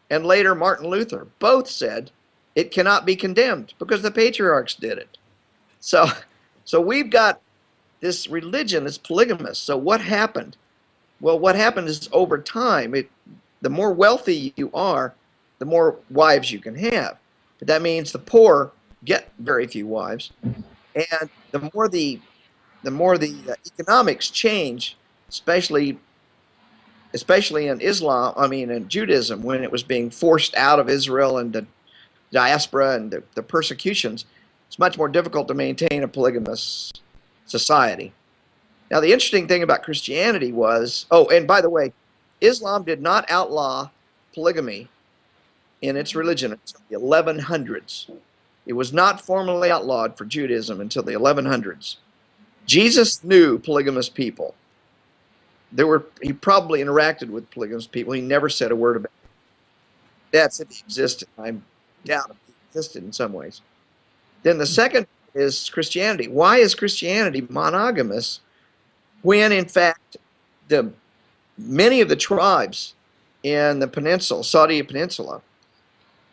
and later Martin Luther both said it cannot be condemned because the patriarchs did it. So we've got this religion that's polygamous. So what happened? Well, what happened is over time, the more wealthy you are, the more wives you can have. But that means the poor get very few wives, and the more the economics change, especially in Islam, I mean in Judaism, when it was being forced out of Israel and the diaspora and the persecutions, it's much more difficult to maintain a polygamous society. Now, the interesting thing about Christianity was, oh, and by the way, Islam did not outlaw polygamy in its religion until the 1100s. It was not formally outlawed for Judaism until the 1100s. Jesus knew polygamous people. He probably interacted with polygamous people. He never said a word about it. That's if he existed. I doubt if he existed in some ways. Then the second is Christianity. Why is Christianity monogamous when, in fact, many of the tribes in the peninsula, Saudi Peninsula,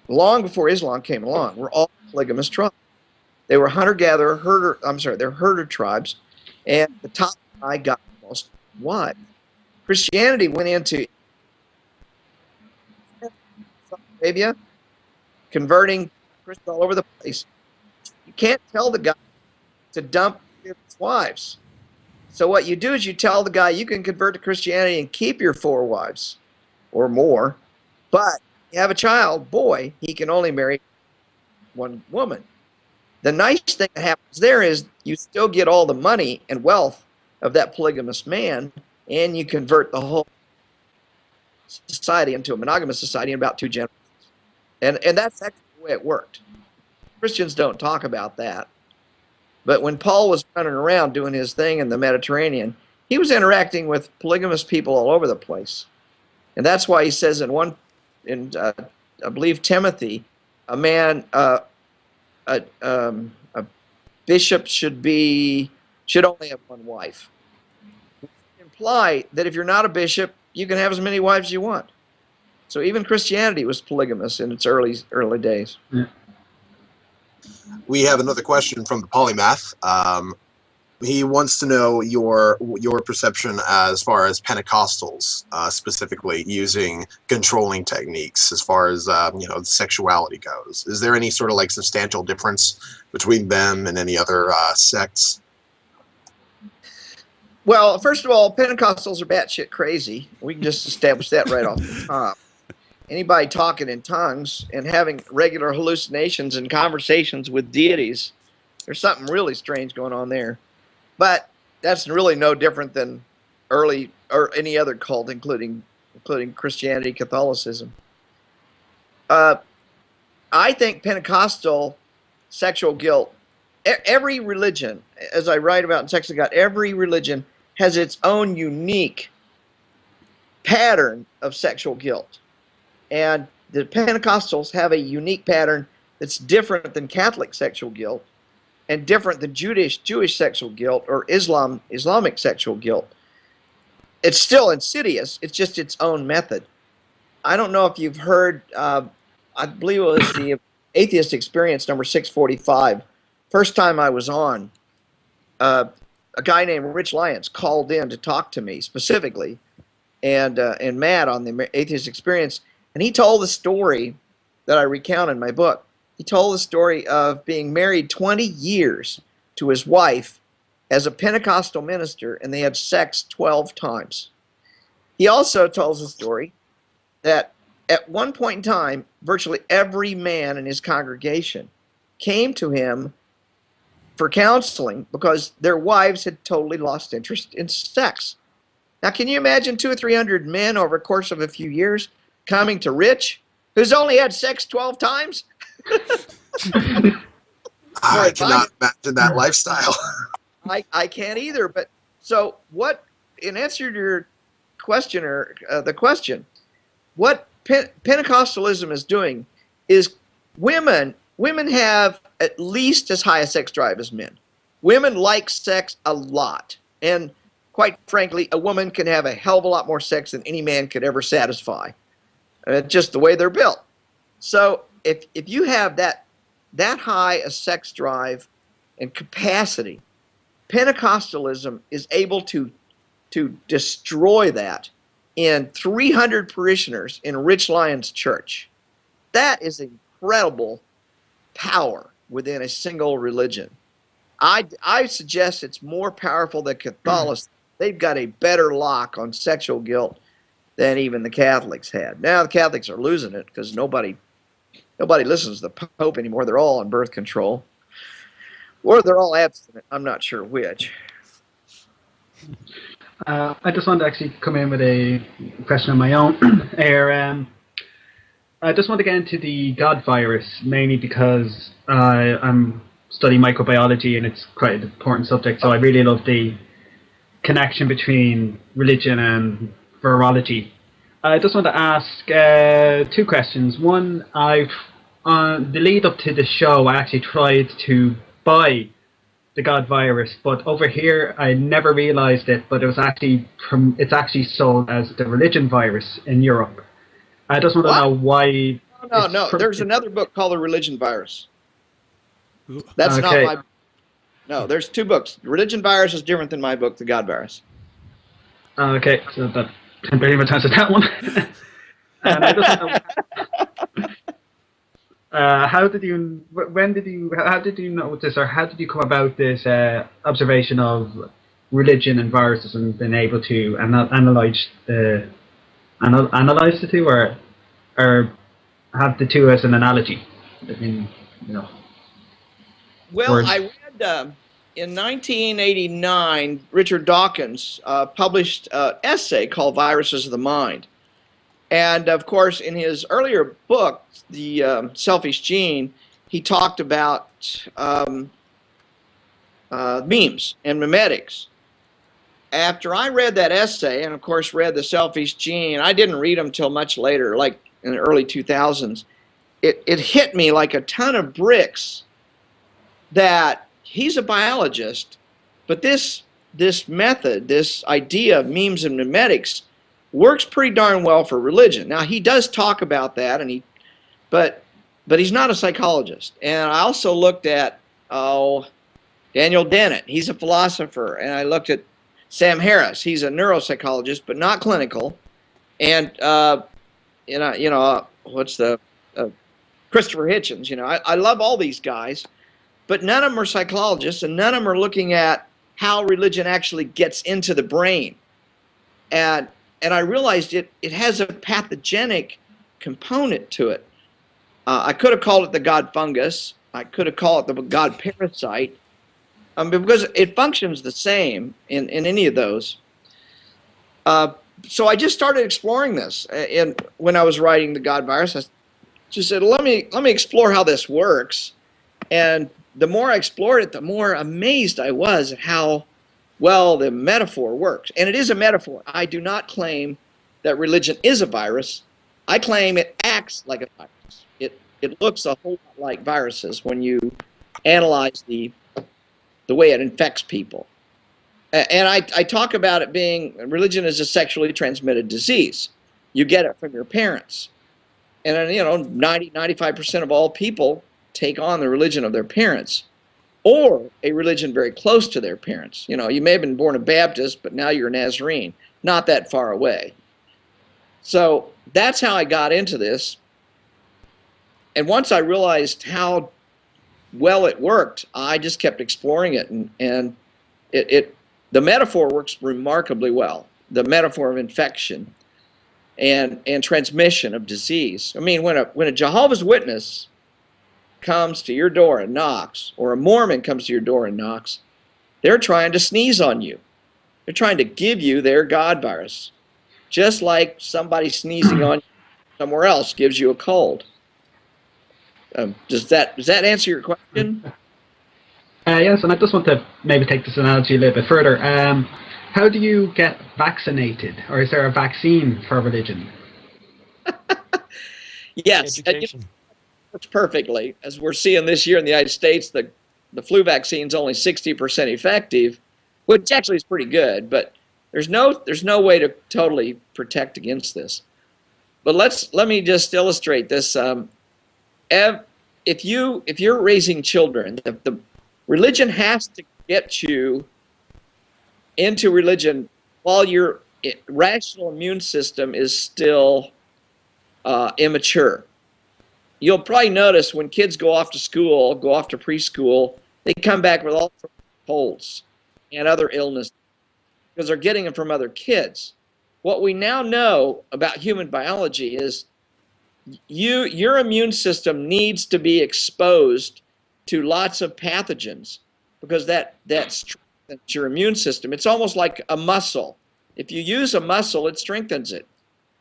long before Islam came along, were all polygamous tribes. They were hunter-gatherer, they're herder tribes, and the top guy got most wives. Christianity went into Saudi Arabia, converting Christians all over the place. You can't tell the guy to dump his wives. So what you do is you tell the guy you can convert to Christianity and keep your 4 wives or more, but you have a child, boy, he can only marry one woman. The nice thing that happens there is you still get all the money and wealth of that polygamous man, and you convert the whole society into a monogamous society in about 2 generations. And that's actually the way it worked. Christians don't talk about that. But when Paul was running around doing his thing in the Mediterranean, he was interacting with polygamous people all over the place. And that's why he says I believe Timothy, a bishop should only have 1 wife. Imply that if you're not a bishop, you can have as many wives as you want. So even Christianity was polygamous in its early days. Yeah. We have another question from the polymath. He wants to know your perception as far as Pentecostals, specifically using controlling techniques as far as sexuality goes. Is there any sort of like substantial difference between them and any other sects? Well, first of all, Pentecostals are batshit crazy. We can just establish that right off the top. Anybody talking in tongues and having regular hallucinations and conversations with deities, there's something really strange going on there. But that's really no different than early or any other cult, including Christianity, Catholicism. I think Pentecostal sexual guilt, every religion, as I write about in Sex of God, every religion has its own unique pattern of sexual guilt. And the Pentecostals have a unique pattern that's different than Catholic sexual guilt and different than Jewish sexual guilt or Islamic sexual guilt. It's still insidious. It's just its own method. I don't know if you've heard, I believe it was the Atheist Experience number 645. First time I was on, a guy named Rich Lyons called in to talk to me specifically, and Matt on the Atheist Experience. And he told the story that I recount in my book. he told the story of being married 20 years to his wife as a Pentecostal minister, and they had sex 12 times. He also tells the story that at one point in time, virtually every man in his congregation came to him for counseling because their wives had totally lost interest in sex. Now, can you imagine 200 or 300 men over the course of a few years coming to Rich, who's only had sex 12 times? I cannot imagine that lifestyle. I can't either. But so what, in answer to your question, or the question, what Pentecostalism is doing is women have at least as high a sex drive as men. Women like sex a lot. And quite frankly, a woman can have a hell of a lot more sex than any man could ever satisfy. Just the way they're built. So if you have that high a sex drive and capacity, Pentecostalism is able to destroy that in 300 parishioners in Rich Lyons Church. That is incredible power within a single religion. I suggest it's more powerful than Catholicism. They've got a better lock on sexual guilt than even the Catholics had. Now the Catholics are losing it because nobody listens to the Pope anymore. They're all on birth control. Or they're all abstinent. I'm not sure which. I just wanted to actually come in with a question of my own. I just want to get into the God virus, mainly because I'm studying microbiology and it's quite an important subject, so I really love the connection between religion and virology. I just want to ask two questions. One, on the lead up to the show, I actually tried to buy the God virus, but over here I never realized it, but it's actually sold as the religion virus in Europe. I just want to know why. No. There's another book called The Religion Virus. That's not my book. No, there's two books. Religion Virus is different than my book, The God Virus. Okay, so that pretty much answers that one. And I just want to how did you notice, or how did you come about this observation of religion and viruses and being able to analyze the two, or have the two as an analogy? Well, words. I read in 1989, Richard Dawkins published an essay called Viruses of the Mind. And of course, in his earlier book, The Selfish Gene, he talked about memes and memetics. After I read that essay, and of course read The Selfish Gene, I didn't read them until much later, like in the early 2000s, it hit me like a ton of bricks that he's a biologist, but this method, this idea of memes and memetics, works pretty darn well for religion. Now he does talk about that, but he's not a psychologist. And I also looked at Daniel Dennett, he's a philosopher, and I looked at Sam Harris, he's a neuropsychologist, but not clinical, and what's the Christopher Hitchens. I love all these guys, but none of them are psychologists, and none of them are looking at how religion actually gets into the brain. And I realized it has a pathogenic component to it. I could have called it the God fungus. I could have called it the God parasite, because it functions the same in any of those. So I just started exploring this. And when I was writing the God virus, I just said, let me explore how this works. And the more I explored it, the more amazed I was at how well the metaphor works. And it is a metaphor. I do not claim that religion is a virus. I claim it acts like a virus. It looks a whole lot like viruses when you analyze the way it infects people. And I talk about it being, religion is a sexually transmitted disease. You get it from your parents. And 95% of all people take on the religion of their parents, or a religion very close to their parents. You may have been born a Baptist, but now you're a Nazarene, not that far away. So that's how I got into this. And once I realized how well it worked, I just kept exploring it, and the metaphor works remarkably well. The metaphor of infection and transmission of disease. I mean, when a Jehovah's Witness comes to your door and knocks, or a Mormon comes to your door and knocks, they're trying to sneeze on you. They're trying to give you their God virus, just like somebody sneezing on you somewhere else gives you a cold. Does that answer your question? Yes, and I just want to maybe take this analogy a little bit further. How do you get vaccinated, or is there a vaccine for religion? Yes, Education. works perfectly. As we're seeing this year in the United States, the flu vaccine's only 60% effective, which actually is pretty good, but there's no way to totally protect against this. But let me just illustrate this. If you're raising children, the religion has to get you into religion while your rational immune system is still immature. You'll probably notice when kids go off to school, go off to preschool, they come back with all sorts of colds and other illnesses because they're getting them from other kids. What we now know about human biology is your immune system needs to be exposed to lots of pathogens because that strengthens your immune system. It's almost like a muscle. If you use a muscle, it strengthens it.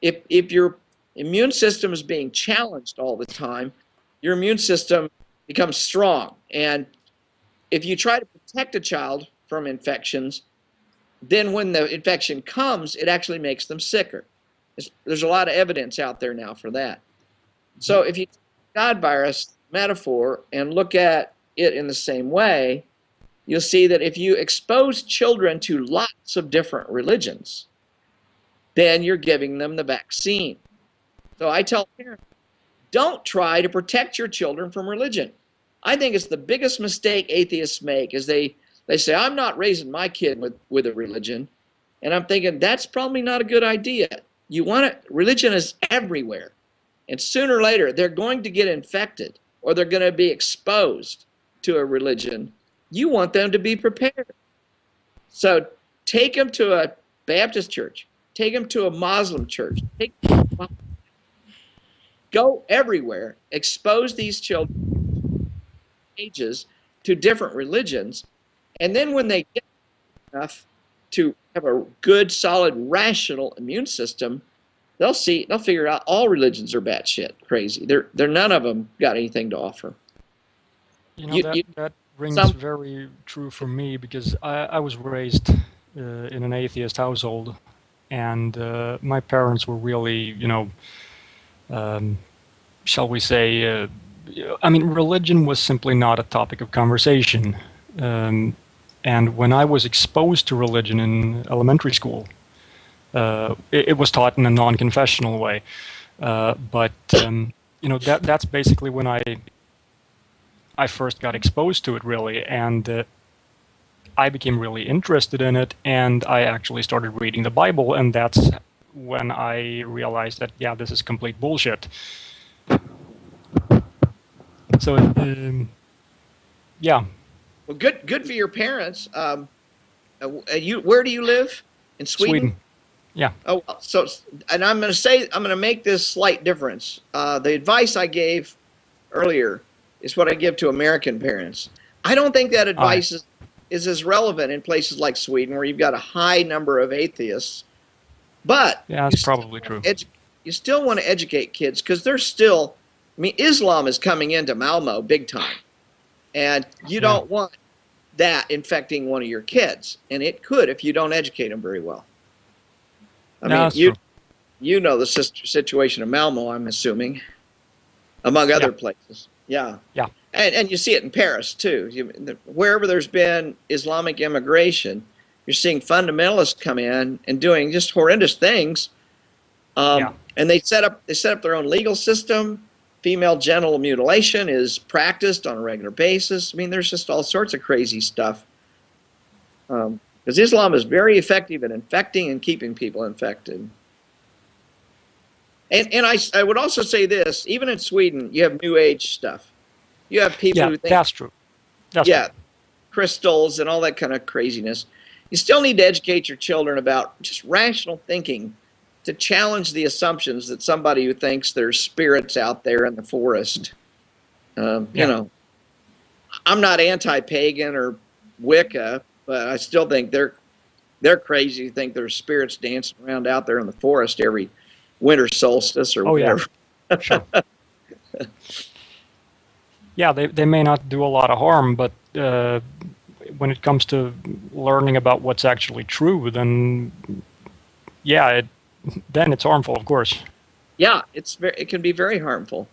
If your immune system is being challenged all the time, your immune system becomes strong. And if you try to protect a child from infections, then when the infection comes, it actually makes them sicker. There's a lot of evidence out there now for that. So if you take the God virus metaphor and look at it in the same way, you'll see that if you expose children to lots of different religions, then you're giving them the vaccine. So I tell parents, don't try to protect your children from religion. I think it's the biggest mistake atheists make is they say, I'm not raising my kid with a religion. And I'm thinking, that's probably not a good idea. Religion is everywhere. And sooner or later, they're going to get infected or they're going to be exposed to a religion. You want them to be prepared. So take them to a Baptist church. Take them to a Muslim church. Go everywhere. Expose these children ages to different religions. And then when they get enough to have a good, solid, rational immune system, they'll figure out all religions are batshit crazy. They're none of them got anything to offer. That rings very true for me because I was raised in an atheist household, and my parents were really, shall we say, religion was simply not a topic of conversation. And when I was exposed to religion in elementary school, it was taught in a non-confessional way. That's basically when I first got exposed to it, really, and I became really interested in it, and I actually started reading the Bible, and that's when I realized that, yeah, this is complete bullshit. So, yeah. Well, good for your parents. Where do you live? In Sweden? Yeah. Oh, and I'm going to make this slight difference. The advice I gave earlier is what I give to American parents. I don't think that advice is as relevant in places like Sweden, where you've got a high number of atheists. But yeah, that's probably true. You still want to educate kids because they're still. I mean, Islam is coming into Malmo big time, and you don't want that infecting one of your kids, and it could if you don't educate them very well. I mean, you know the situation in Malmo, I'm assuming, among other places. Yeah. Yeah. And you see it in Paris too. Wherever there's been Islamic immigration, you're seeing fundamentalists come in and doing just horrendous things. And they set up their own legal system. Female genital mutilation is practiced on a regular basis. I mean, there's just all sorts of crazy stuff. Because Islam is very effective at infecting and keeping people infected. And I would also say this, even in Sweden, you have New Age stuff. You have people who think... that's true. That's true. true. Crystals and all that kind of craziness. You still need to educate your children about just rational thinking to challenge the assumptions that somebody who thinks there's spirits out there in the forest. You know, I'm not anti-pagan or Wicca, but I still think they're crazy to think there's spirits dancing around out there in the forest every winter solstice or whatever. Yeah. Sure. Yeah, they may not do a lot of harm, but when it comes to learning about what's actually true, then then it's harmful, of course. Yeah, it can be very harmful.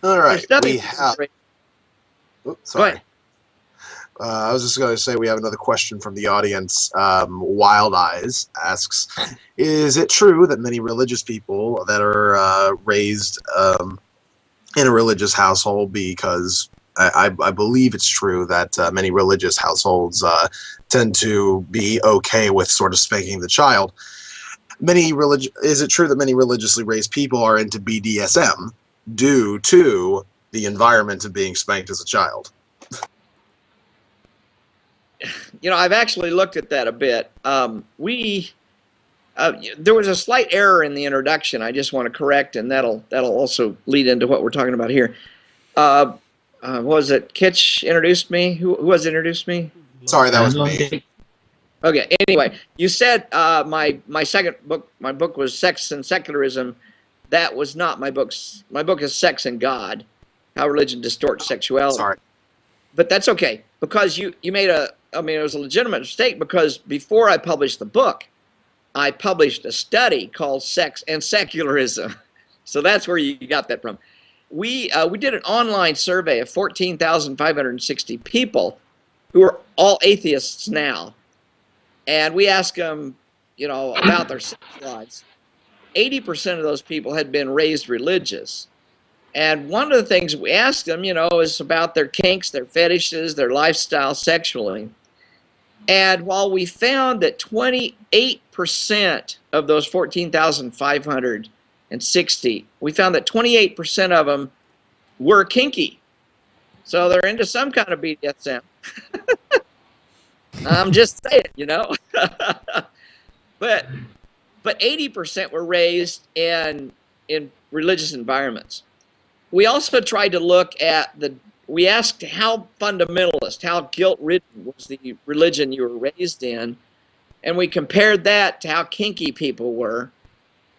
All right, we have... Oops, sorry. I was just going to say we have another question from the audience. Wild Eyes asks, is it true that many religious people that are raised in a religious household, because I believe it's true that many religious households tend to be okay with sort of spanking the child. Is it true that many religiously raised people are into BDSM due to the environment of being spanked as a child? You know, I've actually looked at that a bit. There was a slight error in the introduction I just want to correct, and that'll also lead into what we're talking about here. Was it Kitch introduced me? Who was introduced me? Sorry, that was me. Okay. Anyway, you said my second book. My book was Sex and Secularism. That was not my book. My book is Sex and God: How Religion Distorts Sexuality. Sorry, but that's okay, because you made it was a legitimate mistake, because before I published the book, I published a study called Sex and Secularism. So that's where you got that from. We did an online survey of 14,560 people who are all atheists now. And we asked them, you know, about their sex lives. 80% of those people had been raised religious. And one of the things we asked them, you know, is about their kinks, their fetishes, their lifestyle sexually. And while we found that 28% of those 14,560, we found that 28% of them were kinky. So they're into some kind of BDSM. I'm just saying, you know. But 80% were raised in religious environments. We also tried to look at we asked how fundamentalist, how guilt-ridden was the religion you were raised in, and we compared that to how kinky people were,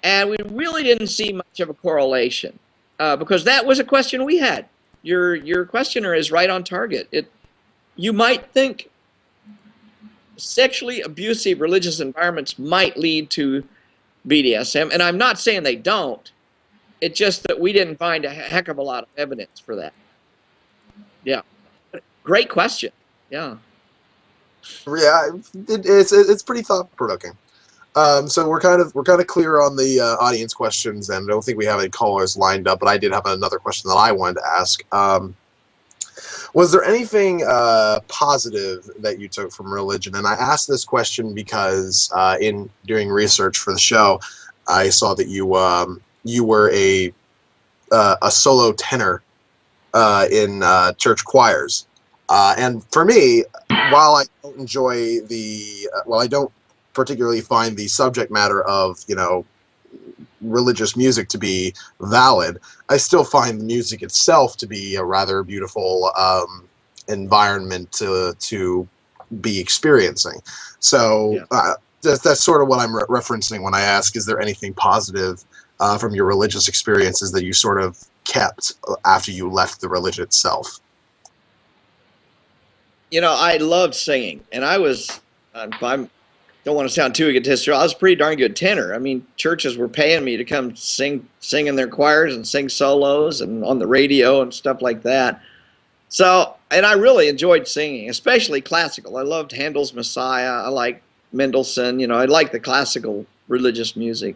and we really didn't see much of a correlation, because that was a question we had. Your questioner is right on target. You might think sexually abusive religious environments might lead to BDSM, and I'm not saying they don't. It's just that we didn't find a heck of a lot of evidence for that. Yeah, great question. Yeah. Yeah, it's pretty thought-provoking. So we're kind of clear on the audience questions, and I don't think we have any callers lined up. But I did have another question that I wanted to ask. Was there anything positive that you took from religion? And I asked this question because in doing research for the show, I saw that you were a solo tenor in church choirs, and for me, while I don't enjoy I don't particularly find the subject matter of, you know, religious music to be valid, I still find the music itself to be a rather beautiful environment to be experiencing. So that's sort of what I'm referencing when I ask, is there anything positive from your religious experiences that you sort of kept after you left the religion itself? You know, I loved singing, and I was, I don't want to sound too egotistical, I was a pretty darn good tenor. I mean, churches were paying me to come sing in their choirs and sing solos and on the radio and stuff like that. So, and I really enjoyed singing, especially classical. I loved Handel's Messiah. I liked Mendelssohn. You know, I liked the classical religious music.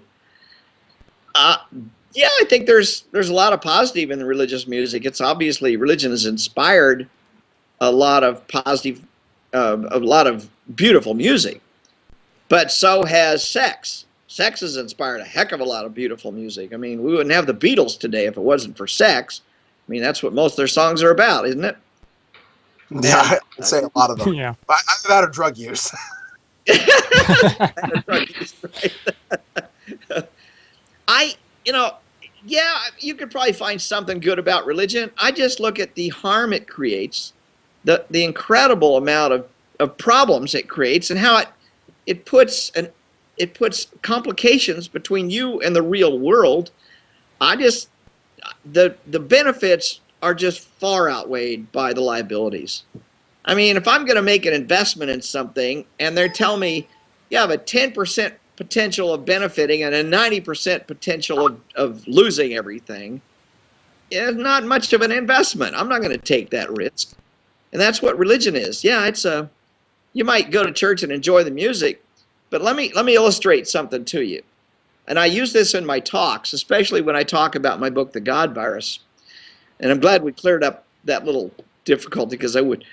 Yeah, I think there's a lot of positive in the religious music. It's obviously, religion has inspired a lot of positive, a lot of beautiful music, but so has sex. Sex has inspired a heck of a lot of beautiful music. I mean, we wouldn't have the Beatles today if it wasn't for sex. I mean, that's what most of their songs are about, isn't it? Yeah, I'd say a lot of them. Yeah. Either that or drug use. Yeah, you could probably find something good about religion. I just look at the harm it creates, the incredible amount of problems it creates, and how it puts complications between you and the real world. The benefits are just far outweighed by the liabilities. I mean, if I'm going to make an investment in something and they're telling me you have a 10% potential of benefiting and a 90% potential of losing everything, it's not much of an investment. I'm not going to take that risk. And that's what religion is. Yeah, you might go to church and enjoy the music, but let me illustrate something to you. And I use this in my talks, especially when I talk about my book, The God Virus. And I'm glad we cleared up that little difficulty, because I would,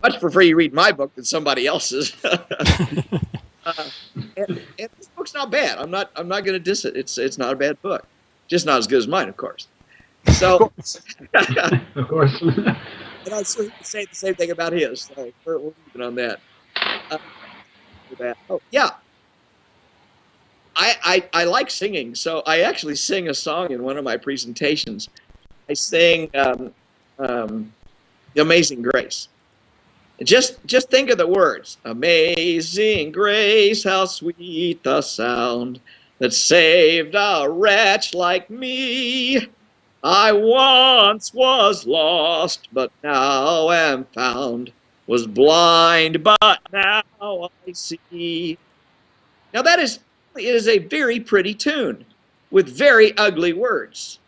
much prefer you read my book than somebody else's. And this book's not bad. I'm not going to diss it. It's not a bad book, just not as good as mine, of course. So, of course. And I was say the same thing about his. So we're even on that. Oh yeah. I like singing, so I actually sing a song in one of my presentations. I sing The Amazing Grace. Just think of the words. Amazing grace, how sweet the sound that saved a wretch like me. I once was lost, but now am found. Was blind, but now I see. Now that is a very pretty tune with very ugly words.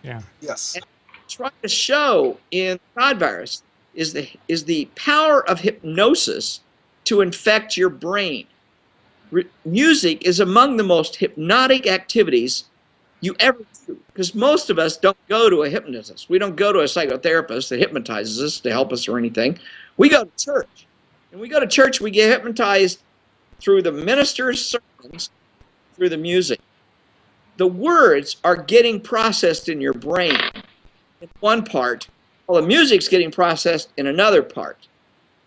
Yeah. Yes. And trying to show in God Virus is the power of hypnosis to infect your brain. Music is among the most hypnotic activities you ever do, because most of us don't go to a hypnotist. We don't go to a psychotherapist that hypnotizes us to help us or anything. We go to church. And we go to church, we get hypnotized through the minister's sermons, through the music. The words are getting processed in your brain in one part, while the music's getting processed in another part.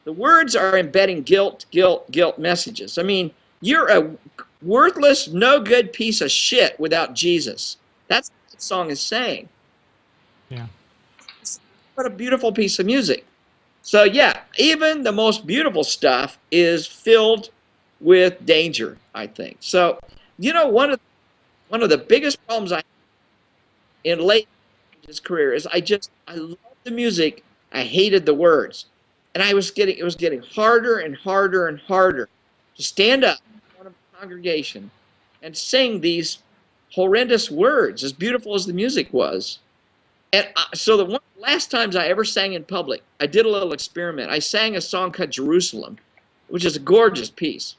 The words are embedding guilt messages. I mean, you're a worthless, no good piece of shit without Jesus. That's what the song is saying. Yeah. What a beautiful piece of music. So yeah, even the most beautiful stuff is filled with danger, I think. So, one of the biggest problems I had in late his career is I loved the music, I hated the words. And it was getting harder and harder and harder to stand up in front of a congregation and sing these horrendous words, as beautiful as the music was. And so one of the last times I ever sang in public, I did a little experiment. I sang a song called Jerusalem, which is a gorgeous piece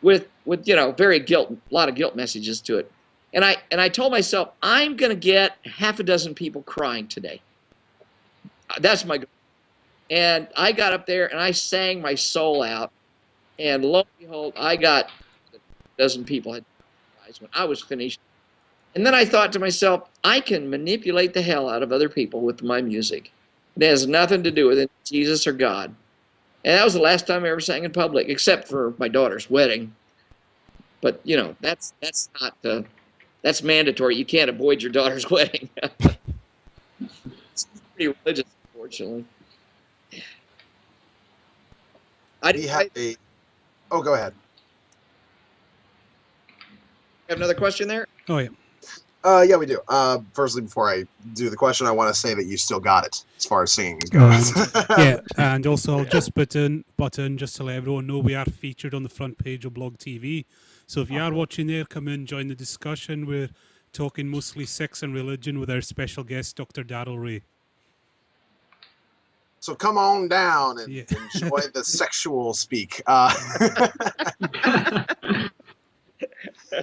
with a lot of guilt messages to it. And I told myself, I'm going to get half a dozen people crying today. That's my goal. And I got up there and I sang my soul out. And lo and behold, I got a dozen people had eyes when I was finished. And then I thought to myself, I can manipulate the hell out of other people with my music. It has nothing to do with it, Jesus or God. And that was the last time I ever sang in public, except for my daughter's wedding. But, that's not... That's mandatory. You can't avoid your daughter's wedding. It's pretty religious, unfortunately. Go ahead. Have another question there? Oh, yeah. Yeah, we do. Firstly, before I do the question, I want to say that you still got it as far as singing goes. Yeah, and also I'll just put in just to let everyone know we are featured on the front page of Blog TV. So if you are watching there, come in, join the discussion. We're talking mostly sex and religion with our special guest, Dr. Darrel Ray. So come on down and enjoy the sexual speak.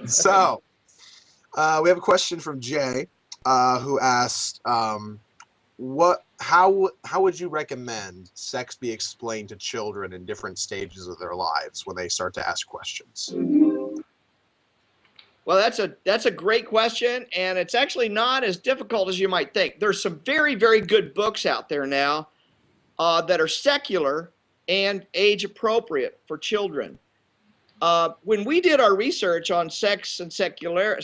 So we have a question from Jay, who asked, how would you recommend sex be explained to children in different stages of their lives when they start to ask questions? Well, that's a great question, and it's actually not as difficult as you might think. There's some very, very good books out there now that are secular and age appropriate for children. When we did our research on sex and secularism,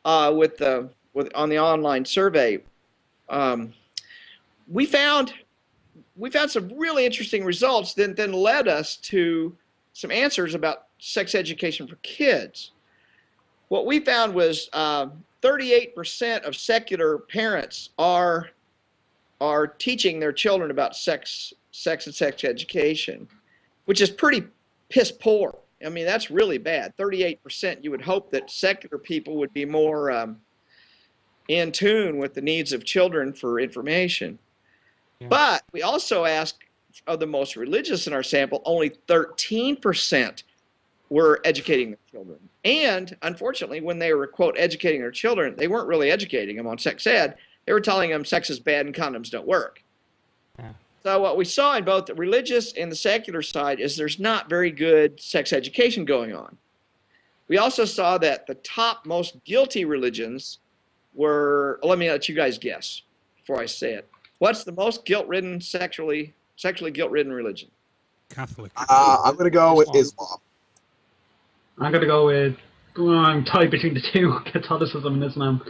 on the online survey, we found some really interesting results that then led us to some answers about sex education for kids. What we found was 38% of secular parents are teaching their children about sex and sex education, which is pretty piss poor. I mean, that's really bad. 38%. You would hope that secular people would be more in tune with the needs of children for information. Yeah. But we also asked of the most religious in our sample, only 13% were educating their children. And unfortunately, when they were, quote, educating their children, they weren't really educating them on sex ed. They were telling them sex is bad and condoms don't work. Yeah. So what we saw in both the religious and the secular side is there's not very good sex education going on. We also saw that the top most guilty religions were, let me let you guys guess before I say it. What's the most guilt-ridden, sexually guilt-ridden religion? Catholic. I'm going to go with Islam. I'm going to go with, I'm tied between the two, Catholicism and Islam.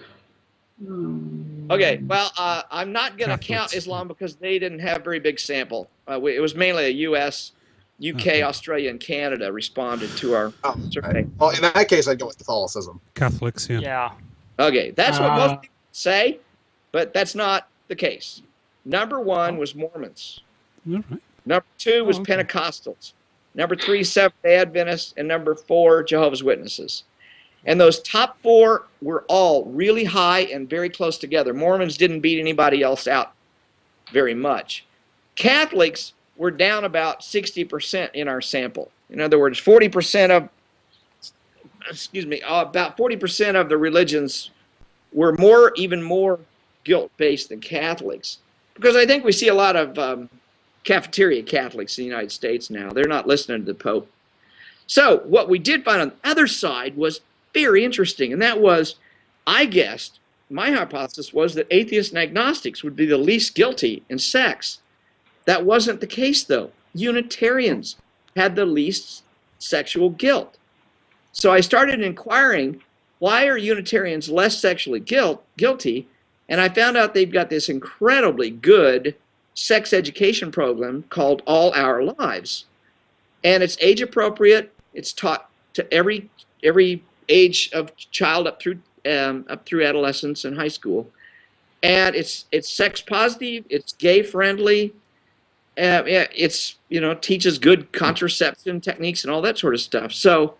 Okay, well, I'm not going to count Islam because they didn't have a very big sample. It was mainly a U.S., UK, Australia, and Canada responded to our survey. Right. Well, in that case, I'd go with Catholicism. Catholics, yeah. Yeah. Okay, that's what most people say, but that's not the case. Number one was Mormons. All right. Number two was Pentecostals. Number three, Seventh-day Adventists. And number four, Jehovah's Witnesses. And those top four were all really high and very close together. Mormons didn't beat anybody else out very much. Catholics were down about 60% in our sample. In other words, 40% of, about 40% of the religions were even more guilt-based than Catholics. Because I think we see a lot of cafeteria Catholics in the United States now. They're not listening to the Pope. So what we did find on the other side was very interesting, and that was, I guessed, my hypothesis was that atheists and agnostics would be the least guilty in sex. That wasn't the case, though. Unitarians had the least sexual guilt. So I started inquiring, why are Unitarians less sexually guilty? And I found out they've got this incredibly good sex education program called All Our Lives. And it's age appropriate. It's taught to every age of child up through adolescence and high school. And it's sex positive, it's gay friendly, it's, teaches good contraception techniques and all that sort of stuff. So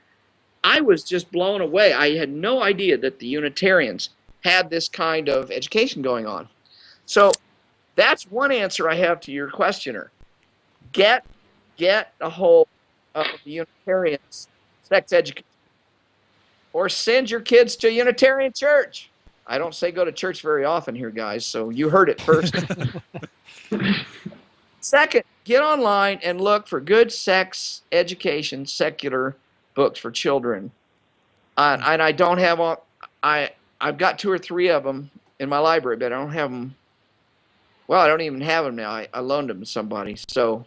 I was just blown away. I had no idea that the Unitarians had this kind of education going on. So that's one answer I have to your questioner. Get a hold of the Unitarians' sex education. Or send your kids to a Unitarian church. I don't say go to church very often here, guys, so you heard it first. Second, get online and look for good sex education, secular books for children. And I don't have all, I've got 2 or 3 of them in my library, but I don't have them. Well, I don't even have them now. I loaned them to somebody, so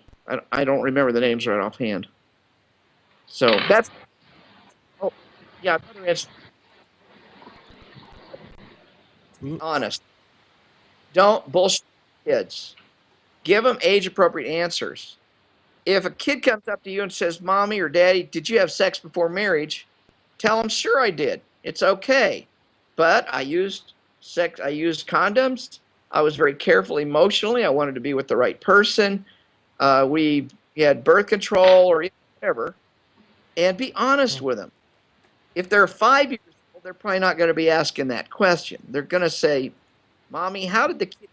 I don't remember the names right offhand. So that's, oh, yeah, another answer. Honest. Don't bullshit kids. Give them age-appropriate answers. If a kid comes up to you and says, Mommy or Daddy, did you have sex before marriage? Tell them, sure I did. It's okay. But I used condoms. I was very careful emotionally. I wanted to be with the right person. We had birth control or whatever. And be honest with them. If they're 5 years old, they're probably not going to be asking that question. They're going to say, Mommy, how did the kid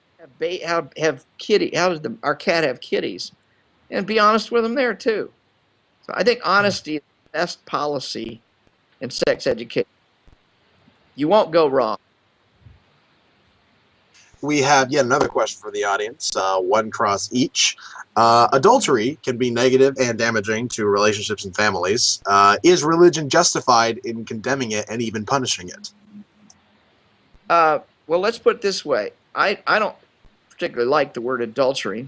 have kitty? How did our cat have kitties? And be honest with them there too. So I think honesty is the best policy in sex education. You won't go wrong. we have yet another question for the audience, one cross each. Adultery can be negative and damaging to relationships and families. Is religion justified in condemning it and even punishing it? Well, let's put it this way. I don't particularly like the word adultery,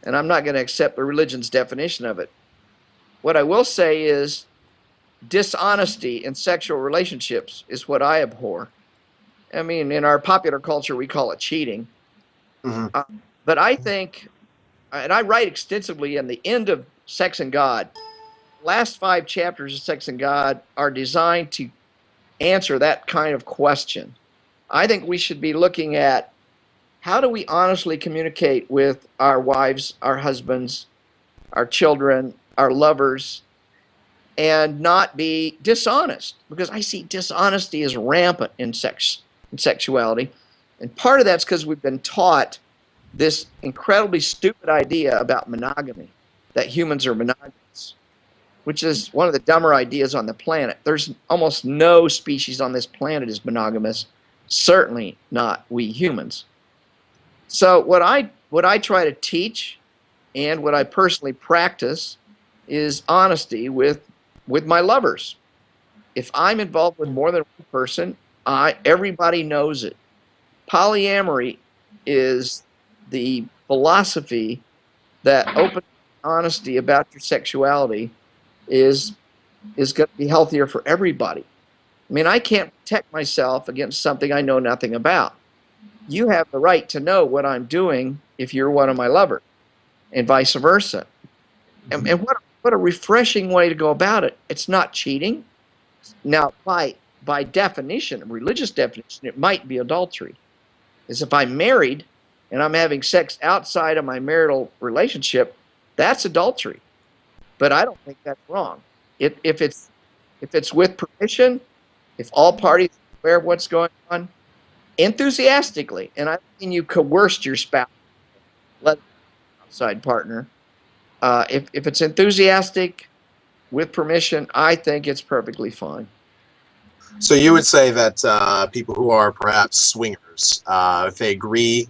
and I'm not going to accept the religion's definition of it. What I will say is dishonesty in sexual relationships is what I abhor. I mean, in our popular culture, we call it cheating. Mm-hmm. But I think, and I write extensively in the end of Sex and God, last 5 chapters of Sex and God are designed to answer that kind of question. I think we should be looking at how do we honestly communicate with our wives, our husbands, our children, our lovers, and not be dishonest, because I see dishonesty is rampant in sexuality. And part of that's because we've been taught this incredibly stupid idea about monogamy, that humans are monogamous, which is one of the dumber ideas on the planet. There's almost no species on this planet is monogamous, certainly not we humans. So what I try to teach and what I personally practice is honesty with my lovers. If I'm involved with more than one person, everybody knows it. Polyamory is the philosophy that open honesty about your sexuality is going to be healthier for everybody. I mean, I can't protect myself against something I know nothing about. You have the right to know what I'm doing if you're one of my lovers, and vice versa. And what a refreshing way to go about it. It's not cheating. Now, by definition, religious definition, it might be adultery. Is if I'm married and I'm having sex outside of my marital relationship, that's adultery. But I don't think that's wrong. If it's with permission, if all parties are aware of what's going on, enthusiastically, and I mean you coerced your spouse, let outside partner. If it's enthusiastic with permission, I think it's perfectly fine. So you would say that people who are perhaps swingers, if they agree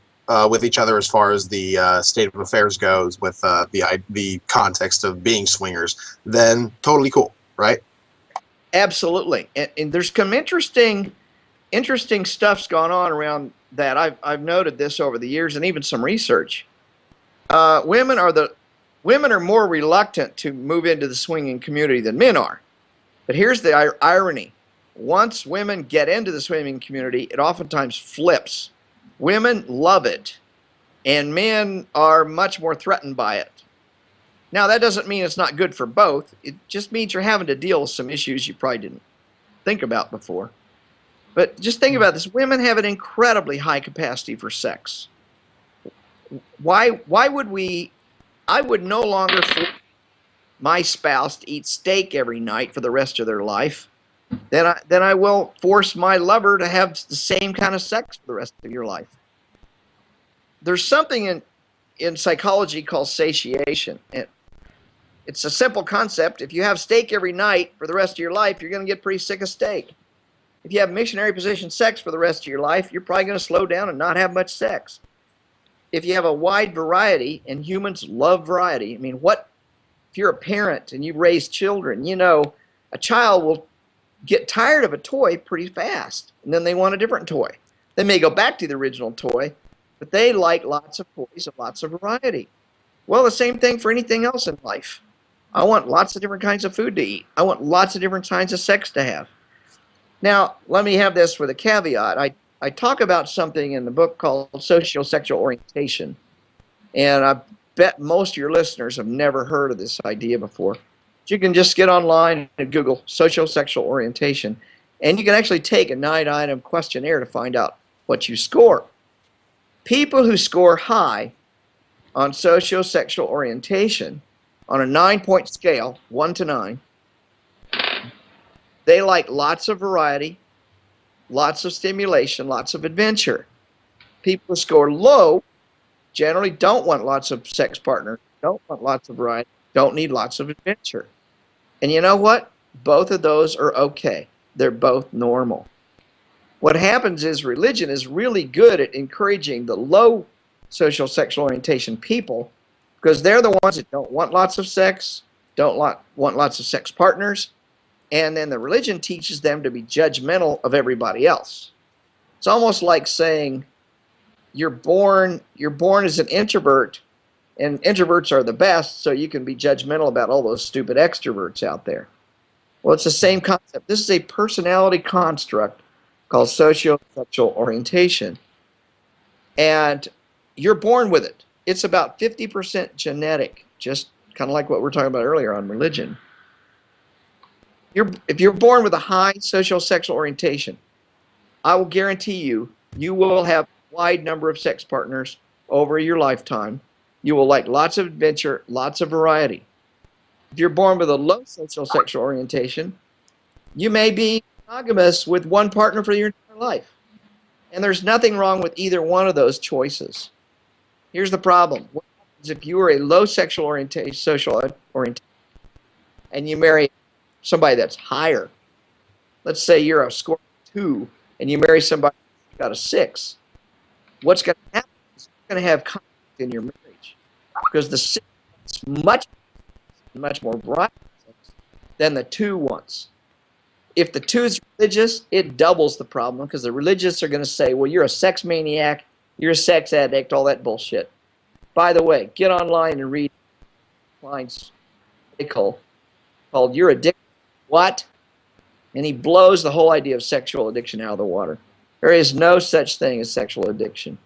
with each other as far as the state of affairs goes with the context of being swingers, then totally cool, right? Absolutely. And there's some interesting stuff's gone on around that. I've noted this over the years, and even some research. Women are more reluctant to move into the swinging community than men are. But here's the irony. Once women get into the swinging community, it oftentimes flips. Women love it, and men are much more threatened by it. Now, that doesn't mean it's not good for both. It just means you're having to deal with some issues you probably didn't think about before. But just think about this. Women have an incredibly high capacity for sex. Why would we... I would no longer force my spouse to eat steak every night for the rest of their life than I will force my lover to have the same kind of sex for the rest of your life. There's something in psychology called satiation. It's a simple concept. If you have steak every night for the rest of your life, you're going to get pretty sick of steak. If you have missionary position sex for the rest of your life, you're probably going to slow down and not have much sex. If you have a wide variety, and humans love variety, I mean, if you're a parent and you raise children, you know, a child will get tired of a toy pretty fast, and then they want a different toy. They may go back to the original toy, but they like lots of toys and lots of variety. Well, the same thing for anything else in life. I want lots of different kinds of food to eat. I want lots of different kinds of sex to have. Now, let me have this with a caveat. I talk about something in the book called sociosexual orientation, and I bet most of your listeners have never heard of this idea before. You can just get online and Google sociosexual orientation, and you can actually take a 9-item questionnaire to find out what you score. People who score high on sociosexual orientation on a 9-point scale, 1 to 9, they like lots of variety, lots of stimulation, lots of adventure. People who score low generally don't want lots of sex partners, don't want lots of variety, don't need lots of adventure. And you know what? Both of those are okay. They're both normal. What happens is religion is really good at encouraging the low social sexual orientation people, because they're the ones that don't want lots of sex, don't want lots of sex partners, and then the religion teaches them to be judgmental of everybody else. It's almost like saying you're born as an introvert, and introverts are the best, so you can be judgmental about all those stupid extroverts out there. Well, it's the same concept. This is a personality construct called socio-sexual orientation. And you're born with it. It's about 50% genetic, just kind of like what we were talking about earlier on religion. If you're born with a high socio-sexual orientation, I will guarantee you, you will have a wide number of sex partners over your lifetime. You will like lots of adventure, lots of variety. If you're born with a low social sexual orientation, you may be monogamous with one partner for your entire life. And there's nothing wrong with either one of those choices. Here's the problem. What happens if you are a low sexual orientation, social orientation, and you marry somebody that's higher? Let's say you're a score 2 and you marry somebody who's got a 6. What's going to happen is you're going to have conflict in your marriage, because the 6 is much more bright than the 2 wants. If the 2 is religious, it doubles the problem, because the religious are going to say, well, you're a sex maniac, you're a sex addict, all that bullshit. By the way, get online and read Klein's article called You're Addicted to What? And he blows the whole idea of sexual addiction out of the water. There is no such thing as sexual addiction.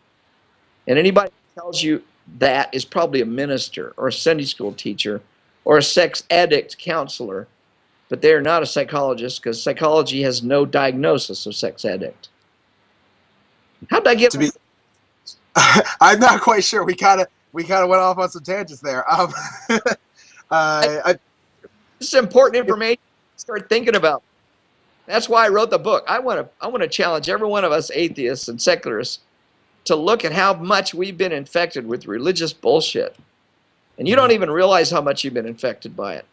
And anybody who tells you that is probably a minister or a Sunday school teacher or a sex addict counselor, but they're not a psychologist, because psychology has no diagnosis of sex addict. How did I get to be? I'm not quite sure. We kind of went off on some tangents there. This is important information to start thinking about. That's why I wrote the book. I want to challenge every one of us atheists and secularists to look at how much we've been infected with religious bullshit. And you don't even realize how much you've been infected by it.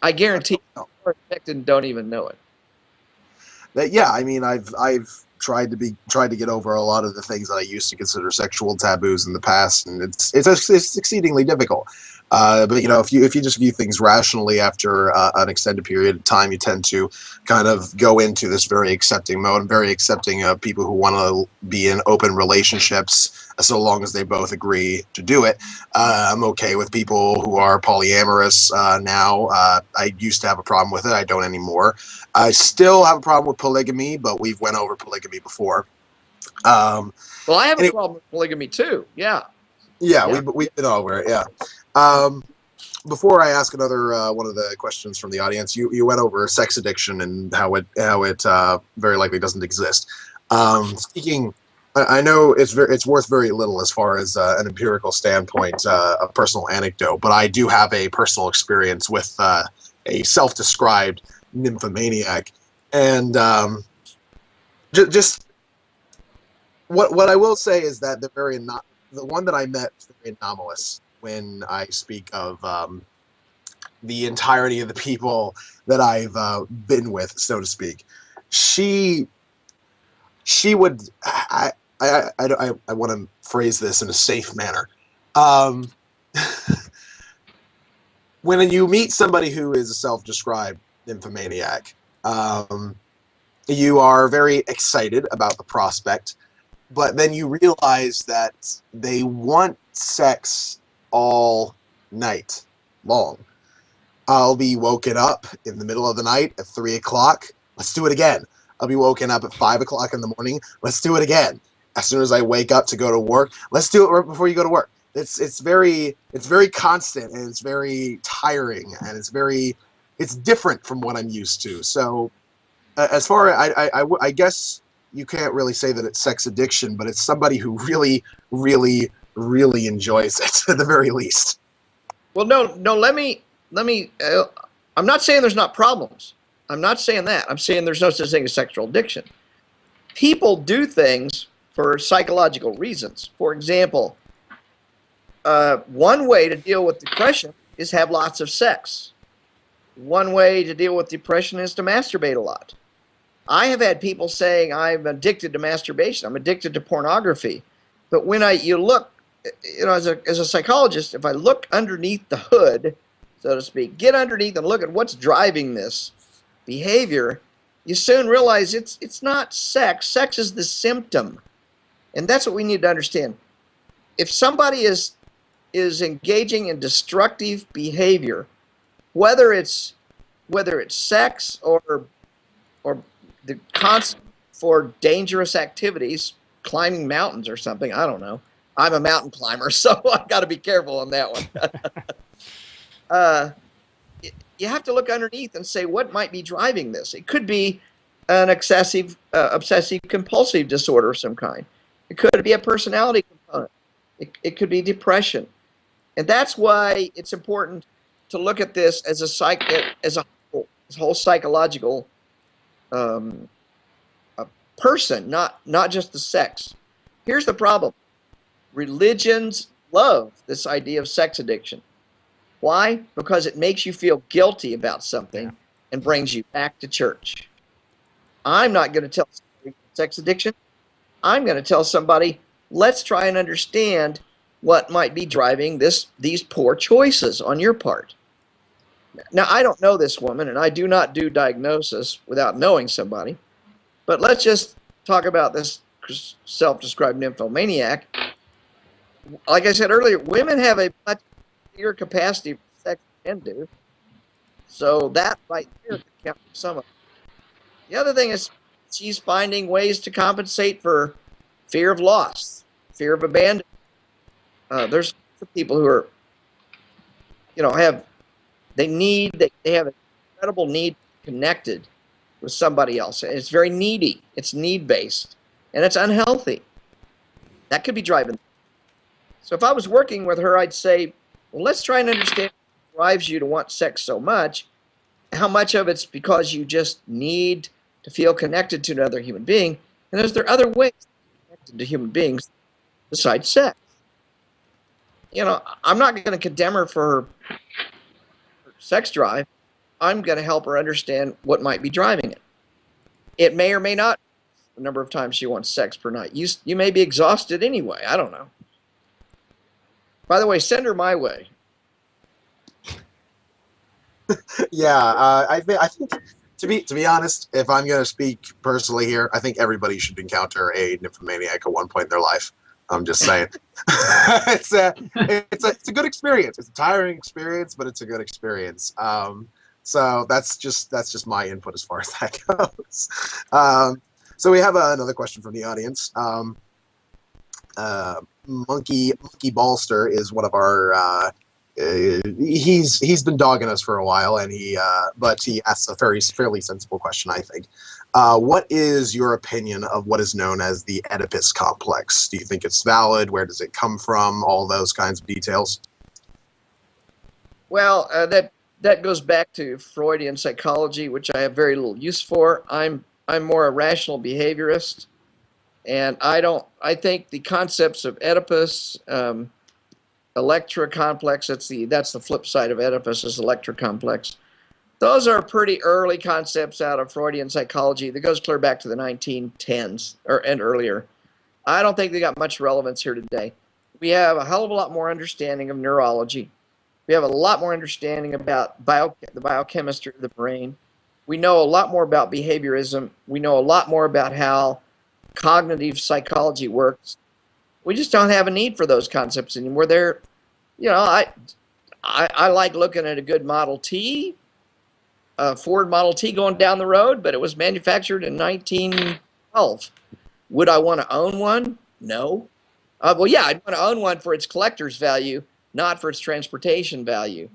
I guarantee you're infected and don't even know it. Yeah, I mean, I've tried to get over a lot of the things that I used to consider sexual taboos in the past, and it's exceedingly difficult. But you know, if you just view things rationally after an extended period of time, you tend to kind of go into this very accepting mode, very accepting of people who want to be in open relationships, so long as they both agree to do it. I'm okay with people who are polyamorous now. I used to have a problem with it. I don't anymore. I still have a problem with polygamy, but we've went over polygamy before. Well, I have a problem with polygamy too. Yeah. Yeah, we've been over it. Yeah. Before I ask another one of the questions from the audience, you went over sex addiction and how it very likely doesn't exist. Speaking, I know it's worth very little as far as an empirical standpoint, a personal anecdote, but I do have a personal experience with a self-described nymphomaniac, and just what I will say is that the one that I met is very anomalous when I speak of the entirety of the people that I've been with, so to speak. She would, I want to phrase this in a safe manner. When you meet somebody who is a self-described nymphomaniac, you are very excited about the prospect, but then you realize that they want sex all night long. I'll be woken up in the middle of the night at 3 o'clock. Let's do it again. I'll be woken up at 5 o'clock in the morning. Let's do it again. As soon as I wake up to go to work, let's do it right before you go to work. It's very constant, and it's very tiring, and it's different from what I'm used to. So as far as I guess you can't really say that it's sex addiction, but it's somebody who really, really, really enjoys it at the very least. Well, no, let me, I'm not saying there's not problems. I'm not saying that. I'm saying there's no such thing as sexual addiction. People do things for psychological reasons. For example, one way to deal with depression is have lots of sex. One way to deal with depression is to masturbate a lot. I have had people saying I'm addicted to masturbation, I'm addicted to pornography. But when you look, as a psychologist, if I look underneath the hood, so to speak, get underneath and look at what's driving this behavior, you soon realize it's not sex. Sex is the symptom. And that's what we need to understand. If somebody is engaging in destructive behavior, whether it's sex or the concept for dangerous activities, climbing mountains or something, I don't know. I'm a mountain climber, so I've got to be careful on that one. You have to look underneath and say, what might be driving this? It could be an excessive, obsessive compulsive disorder of some kind. It could be a personality component. It could be depression. And that's why it's important to look at this as a whole psychological a person, not just the sex. Here's the problem. Religions love this idea of sex addiction. Why? Because it makes you feel guilty about something and brings you back to church. I'm not going to tell somebody sex addiction. I'm going to tell somebody, let's try and understand what might be driving these poor choices on your part. Now, I don't know this woman, and I do not do diagnosis without knowing somebody, but let's just talk about this self-described nymphomaniac. Like I said earlier, women have a much bigger capacity for sex than men do, so that right there can count for some of it. The other thing is she's finding ways to compensate for fear of loss, fear of abandonment. There's people who are, they have an incredible need to be connected with somebody else. It's very needy. It's need-based, and it's unhealthy. That could be driving. So if I was working with her, I'd say, well, let's try and understand what drives you to want sex so much. How much of it's because you just need to feel connected to another human being, and is there other ways to be connected to human beings besides sex? I'm not going to condemn her for her sex drive. I'm going to help her understand what might be driving it. It may or may not the number of times she wants sex per night. You may be exhausted anyway. I don't know. By the way, send her my way. Yeah, I think to be honest, if I'm going to speak personally here, I think everybody should encounter a nymphomaniac at one point in their life. I'm just saying. It's a good experience. It's a tiring experience, but it's a good experience. So that's just my input as far as that goes. So we have another question from the audience. Monkey Ballster is one of our. He's been dogging us for a while, and but he asks a fairly sensible question, I think. What is your opinion of what is known as the Oedipus complex? Do you think it's valid? Where does it come from? All those kinds of details. Well, that goes back to Freudian psychology, which I have very little use for. I'm more a rational behaviorist, and I think the concepts of Oedipus, Electra complex, that's the flip side of Oedipus, is Electra complex. Those are pretty early concepts out of Freudian psychology that goes clear back to the 1910s and earlier. I don't think they got much relevance here today. We have a hell of a lot more understanding of neurology. We have a lot more understanding about the biochemistry of the brain. We know a lot more about behaviorism. We know a lot more about how cognitive psychology works. We just don't have a need for those concepts anymore. I like looking at a good Model T, a Ford Model T going down the road, but it was manufactured in 1912. Would I want to own one? No. Well, yeah, I'd want to own one for its collector's value, not for its transportation value.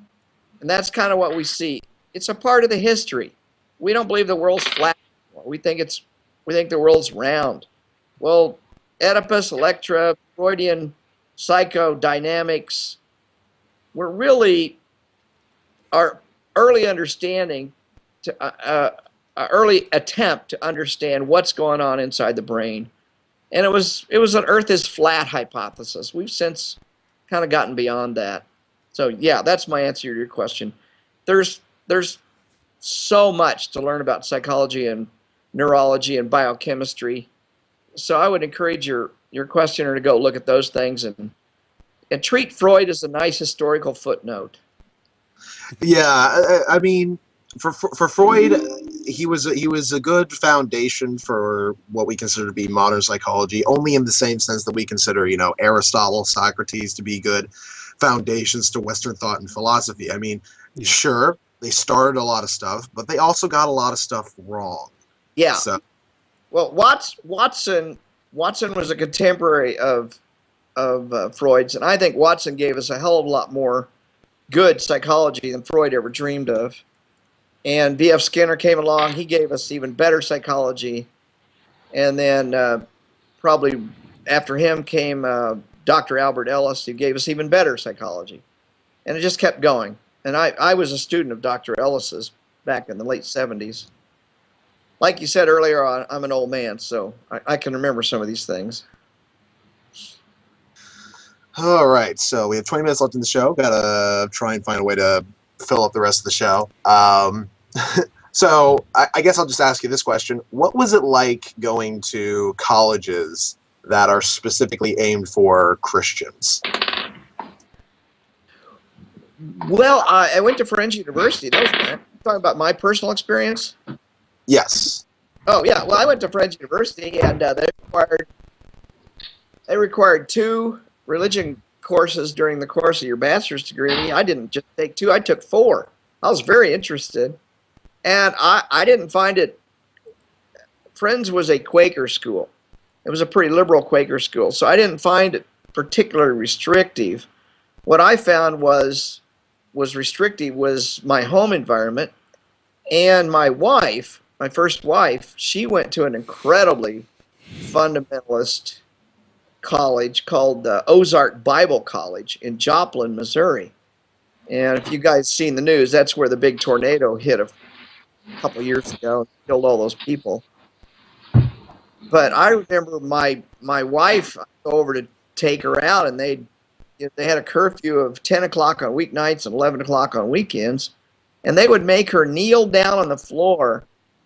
And that's kind of what we see. It's a part of the history. We don't believe the world's flat. We think the world's round. Well, Oedipus, Electra, Freudian psychodynamics were really our early understanding, early attempt to understand what's going on inside the brain. And it was an Earth is flat hypothesis. We've since kind of gotten beyond that. So yeah, that's my answer to your question. There's so much to learn about psychology and neurology and biochemistry. So I would encourage your questioner to go look at those things and treat Freud as a nice historical footnote. Yeah, I mean, for Freud, he was a good foundation for what we consider to be modern psychology, only in the same sense that we consider, Aristotle, Socrates to be good foundations to Western thought and philosophy. I mean, sure, they started a lot of stuff, but they also got a lot of stuff wrong. Yeah. So. Well, Watson was a contemporary of Freud's, and I think Watson gave us a hell of a lot more good psychology than Freud ever dreamed of. And B.F. Skinner came along. He gave us even better psychology. And then probably after him came Dr. Albert Ellis, who gave us even better psychology. And it just kept going. And I was a student of Dr. Ellis's back in the late 70s. Like you said earlier, I'm an old man, so I can remember some of these things. All right, so we have 20 minutes left in the show. Got to try and find a way to fill up the rest of the show. So I guess I'll just ask you this question. What was it like going to colleges that are specifically aimed for Christians? Well, I went to Friends University. That was fun. Talking about my personal experience? Yes. Oh, yeah. Well, I went to Friends University, and they required 2 religion courses during the course of your bachelor's degree. I didn't just take 2. I took 4. I was very interested. And I didn't find it. Friends was a Quaker school. It was a pretty liberal Quaker school. So I didn't find it particularly restrictive. What I found was restrictive was my home environment. And my wife, my first wife, she went to an incredibly fundamentalist college called Ozark Bible College in Joplin, Missouri. And if you guys seen the news, that's where the big tornado hit a couple of years ago and killed all those people. But I remember my wife, I'd go over to take her out, and they had a curfew of 10 o'clock on weeknights and 11 o'clock on weekends, and they would make her kneel down on the floor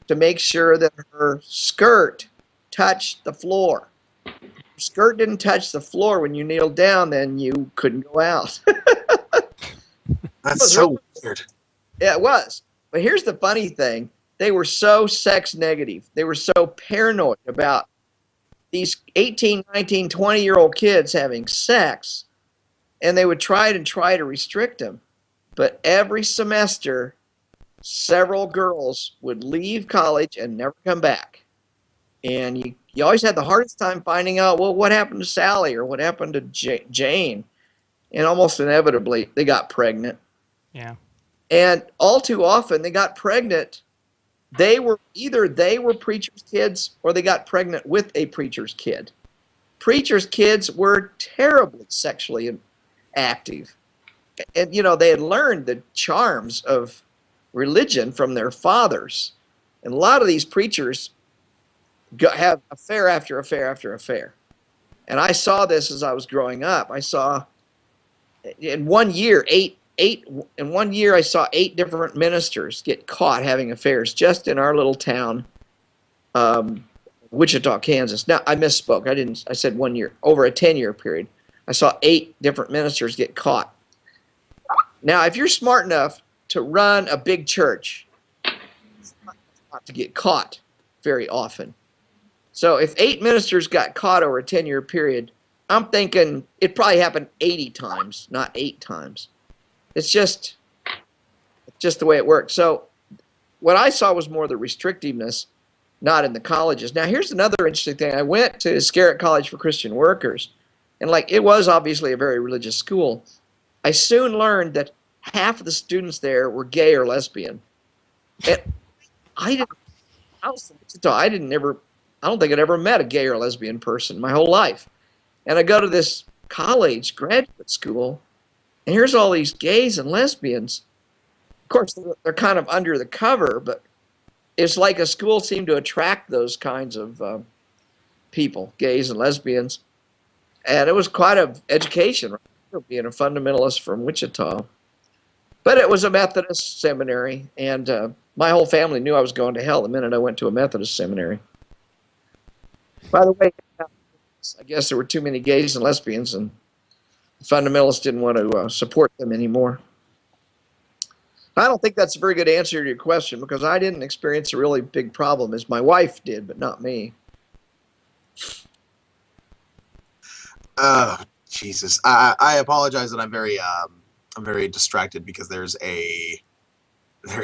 to make sure that her skirt touched the floor. If your skirt didn't touch the floor when you kneeled down, then you couldn't go out. That's so weird. Yeah, it was. But here's the funny thing. They were so sex negative. They were so paranoid about these 18, 19, 20-year-old kids having sex, and they would try to restrict them. But every semester, several girls would leave college and never come back. And you always had the hardest time finding out, well, what happened to Sally or what happened to Jane? And almost inevitably, they got pregnant. Yeah. And all too often, they got pregnant. Either they were preacher's kids or they got pregnant with a preacher's kid. Preacher's kids were terribly sexually active. And, they had learned the charms of religion from their fathers. And a lot of these preachers have affair after affair after affair. And I saw this as I was growing up. I saw in one year, I saw 8 different ministers get caught having affairs just in our little town, Wichita, Kansas. Now, I misspoke. I said 1 year. Over a 10-year period, I saw 8 different ministers get caught. Now, if you're smart enough to run a big church, it's not to get caught very often. So if 8 ministers got caught over a 10-year period, I'm thinking it probably happened 80 times, not 8 times. It's just the way it works. So what I saw was more the restrictiveness, not in the colleges. Now, here's another interesting thing. I went to Scarrett College for Christian Workers, and it was obviously a very religious school. I soon learned that half of the students there were gay or lesbian. And I don't think I'd ever met a gay or lesbian person my whole life. And I go to this college, graduate school, and here's all these gays and lesbians. Of course, they're kind of under the cover, but it's like a school seemed to attract those kinds of people, gays and lesbians. And it was quite an education, right? Being a fundamentalist from Wichita. But it was a Methodist seminary, and My whole family knew I was going to hell the minute I went to a Methodist seminary. By the way, I guess there were too many gays and lesbians, and the fundamentalists didn't want to support them anymore. I don't think that's a very good answer to your question, because I didn't experience a really big problem, as my wife did, but not me. Oh, Jesus. I apologize that I'm very distracted, because there is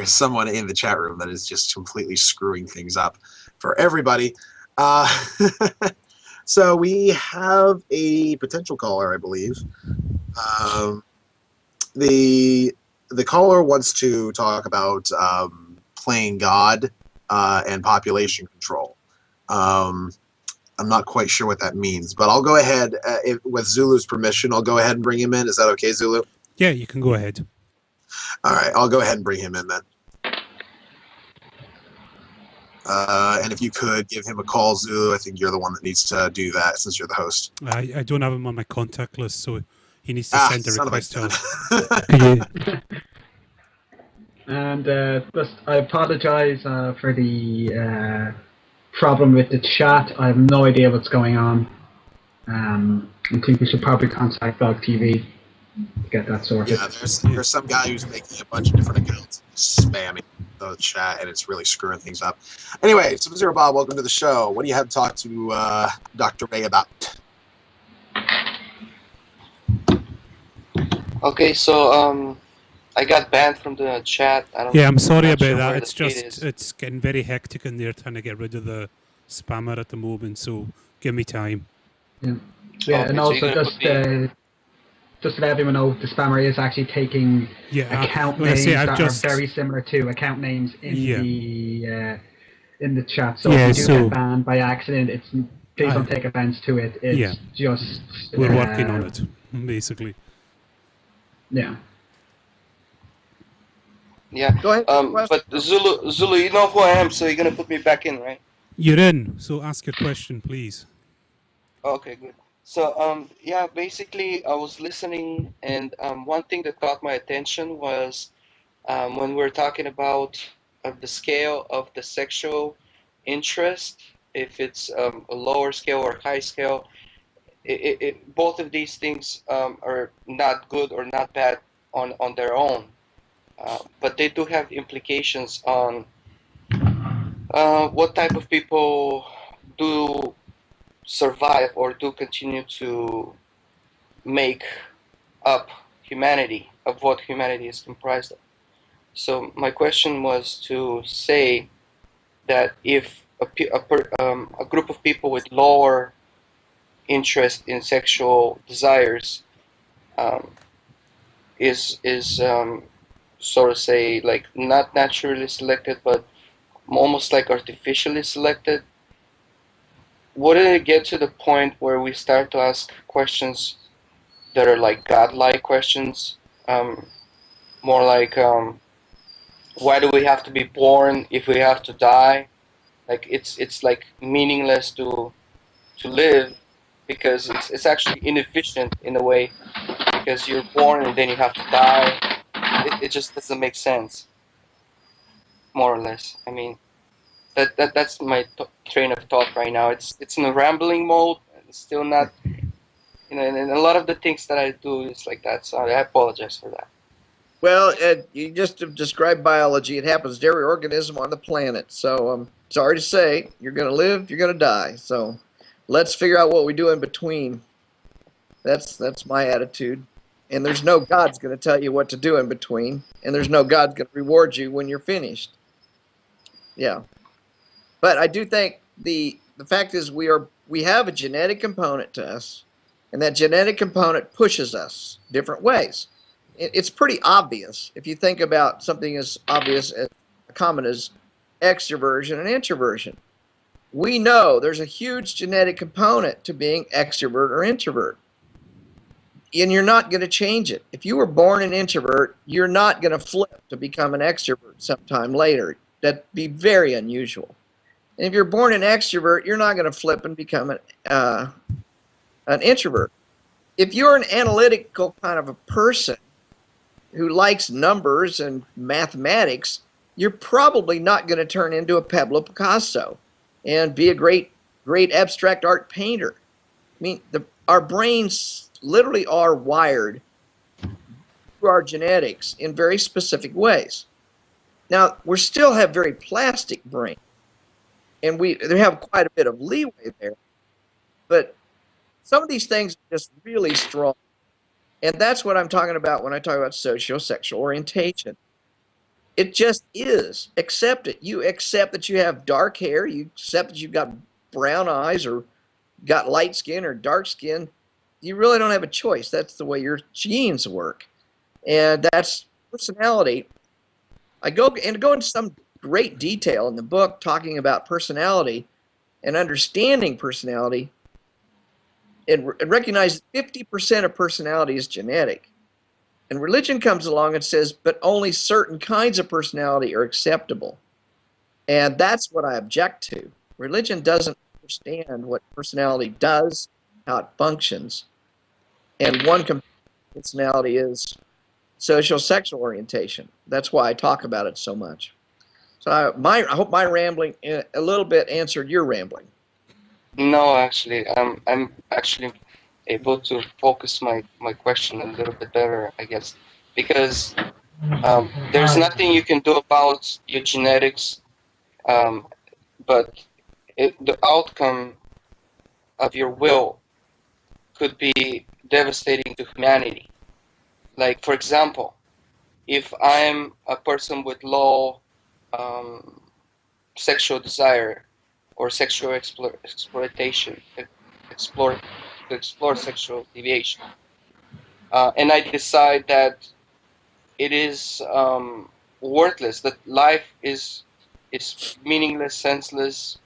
someone in the chat room that is just completely screwing things up for everybody. So we have a potential caller, I believe. The caller wants to talk about playing God and population control. I'm not quite sure what that means, but I'll go ahead, with Zulu's permission, I'll go ahead and bring him in. Is that okay, Zulu? Yeah, you can go ahead. All right, I'll go ahead and bring him in then. And if you could give him a call, Zulu, I think you're the one that needs to do that, since you're the host. I don't have him on my contact list, so he needs to send a request to him. And I apologize for the problem with the chat. I have no idea what's going on. I think we should probably contact Dog TV to get that sorted. Yeah, there's some guy who's making a bunch of different accounts, spamming the chat, and it's really screwing things up. Anyway, Sub-Zero Bob, welcome to the show. What do you have to talk to Dr. Ray about? Okay, so I got banned from the chat. I'm sorry about that. It's just it's getting very hectic in there, trying to get rid of the spammer at the moment. So give me time. Yeah, Okay, and so also just to let everyone know, the spammer is actually taking account names that are very similar to account names in the chat. So if you do get banned by accident, please don't take offense to it. It's just we're working on it, basically. Yeah. Yeah. Go ahead. But Zulu, you know who I am, so you're gonna put me back in, right? You're in. So ask your question, please. Okay, good. So basically I was listening, and one thing that caught my attention was when we were talking about the scale of the sexual interest, if it's a lower scale or high scale. Both of these things are not good or not bad on their own, but they do have implications on what type of people do survive or do continue to make up humanity, of what humanity is comprised of. So my question was to say that if a group of people with lower interest in sexual desires is sort of say like not naturally selected, but almost like artificially selected, wouldn't it get to the point where we start to ask questions that are like godlike questions, more like why do we have to be born if we have to die? Like it's like meaningless to live, because it's actually inefficient in a way, because you're born and then you have to die. It just doesn't make sense, more or less. I mean, that's my train of thought right now. It's in a rambling mode. It's still not, and a lot of the things that I do is like that. So I apologize for that. Well, Ed, you just described biology. It happens to every organism on the planet. So I'm sorry to say, you're going to live, you're going to die. So let's figure out what we do in between. That's my attitude. And there's no God's going to tell you what to do in between. And there's no God's going to reward you when you're finished. Yeah. But I do think the fact is we have a genetic component to us. And that genetic component pushes us different ways. It's pretty obvious if you think about something as obvious as common as extroversion and introversion. We know there's a huge genetic component to being extrovert or introvert. And you're not going to change it. If you were born an introvert, you're not going to flip to become an extrovert sometime later. That'd be very unusual. And if you're born an extrovert, you're not going to flip and become an introvert. If you're an analytical kind of a person who likes numbers and mathematics, you're probably not going to turn into a Pablo Picasso and be a great abstract art painter. I mean, our brains literally are wired through our genetics in very specific ways. Now, we still have very plastic brains, and they have quite a bit of leeway there, but some of these things are just really strong. And that's what I'm talking about when I talk about socio-sexual orientation. It just is. Accept it. You accept that you have dark hair. You accept that you've got brown eyes or got light skin or dark skin. You really don't have a choice. That's the way your genes work. And that's personality. I go into some great detail in the book talking about personality and understanding personality, and recognize that 50% of personality is genetic. And religion comes along and says, but only certain kinds of personality are acceptable. And that's what I object to. Religion doesn't understand what personality does, how it functions. And one personality is social sexual orientation. That's why I talk about it so much. So I hope my rambling a little bit answered your rambling. No, actually, I'm actually able to focus my question a little bit better, I guess, because there's nothing you can do about your genetics, but the outcome of your will could be devastating to humanity. Like, for example, if I'm a person with low sexual desire or sexual exploitation, to explore sexual deviation, and I decide that it is worthless, that life is meaningless, senseless,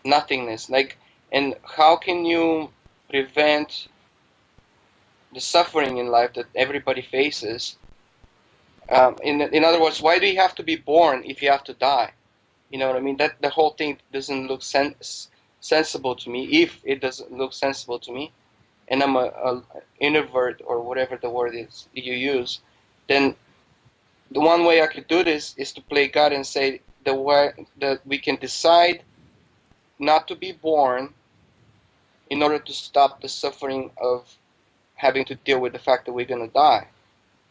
nothingness. Like, and how can you prevent the suffering in life that everybody faces? In other words, why do you have to be born if you have to die? You know what I mean? That the whole thing doesn't look sensible to me. If it doesn't look sensible to me, and I'm a introvert or whatever the word is you use, then the one way I could do this is to play God and say the way that we can decide not to be born in order to stop the suffering of having to deal with the fact that we're going to die.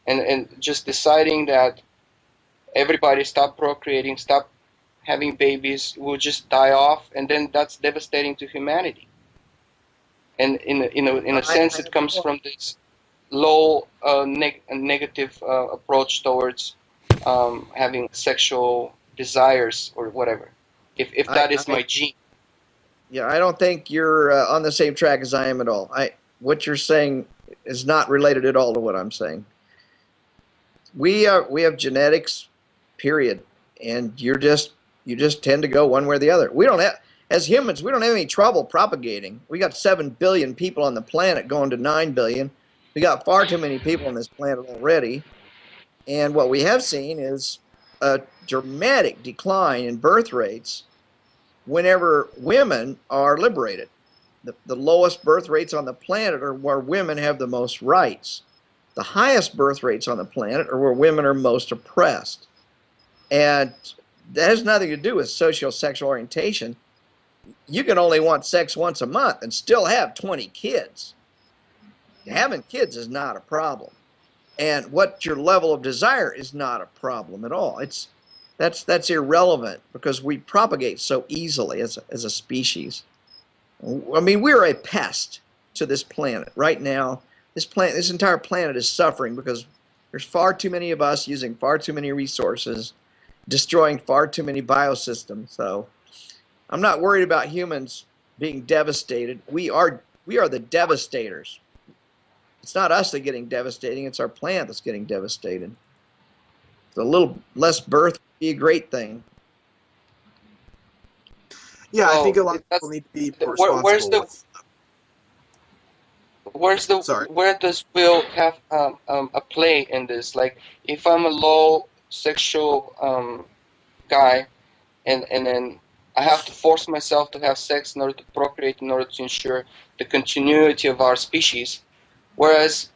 And just deciding that everybody stop procreating, stop having babies, will just die off, and then that's devastating to humanity. And in a sense, it comes from this low negative approach towards having sexual desires or whatever. If that is my gene. Yeah, I don't think you're on the same track as I am at all. What you're saying is not related at all to what I'm saying. We have genetics, period, and you just tend to go one way or the other. We don't have, as humans, we don't have any trouble propagating. We got 7 billion people on the planet, going to 9 billion. We got far too many people on this planet already, and what we have seen is a dramatic decline in birth rates whenever women are liberated. The lowest birth rates on the planet are where women have the most rights. The highest birth rates on the planet are where women are most oppressed. And that has nothing to do with socio-sexual orientation. You can only want sex once a month and still have 20 kids. Having kids is not a problem. And what your level of desire is not a problem at all. That's irrelevant because we propagate so easily as a species. I mean, we're a pest to this planet right now. This entire planet is suffering because there's far too many of us using far too many resources, destroying far too many biosystems. So I'm not worried about humans being devastated. We are the devastators. It's not us that are getting devastating, it's our planet that's getting devastated. So a little less birth would be a great thing. Yeah, I think a lot of people need to be responsible. Where does will have a play in this? Like, if I'm a low sexual guy, and then I have to force myself to have sex in order to procreate, in order to ensure the continuity of our species, whereas,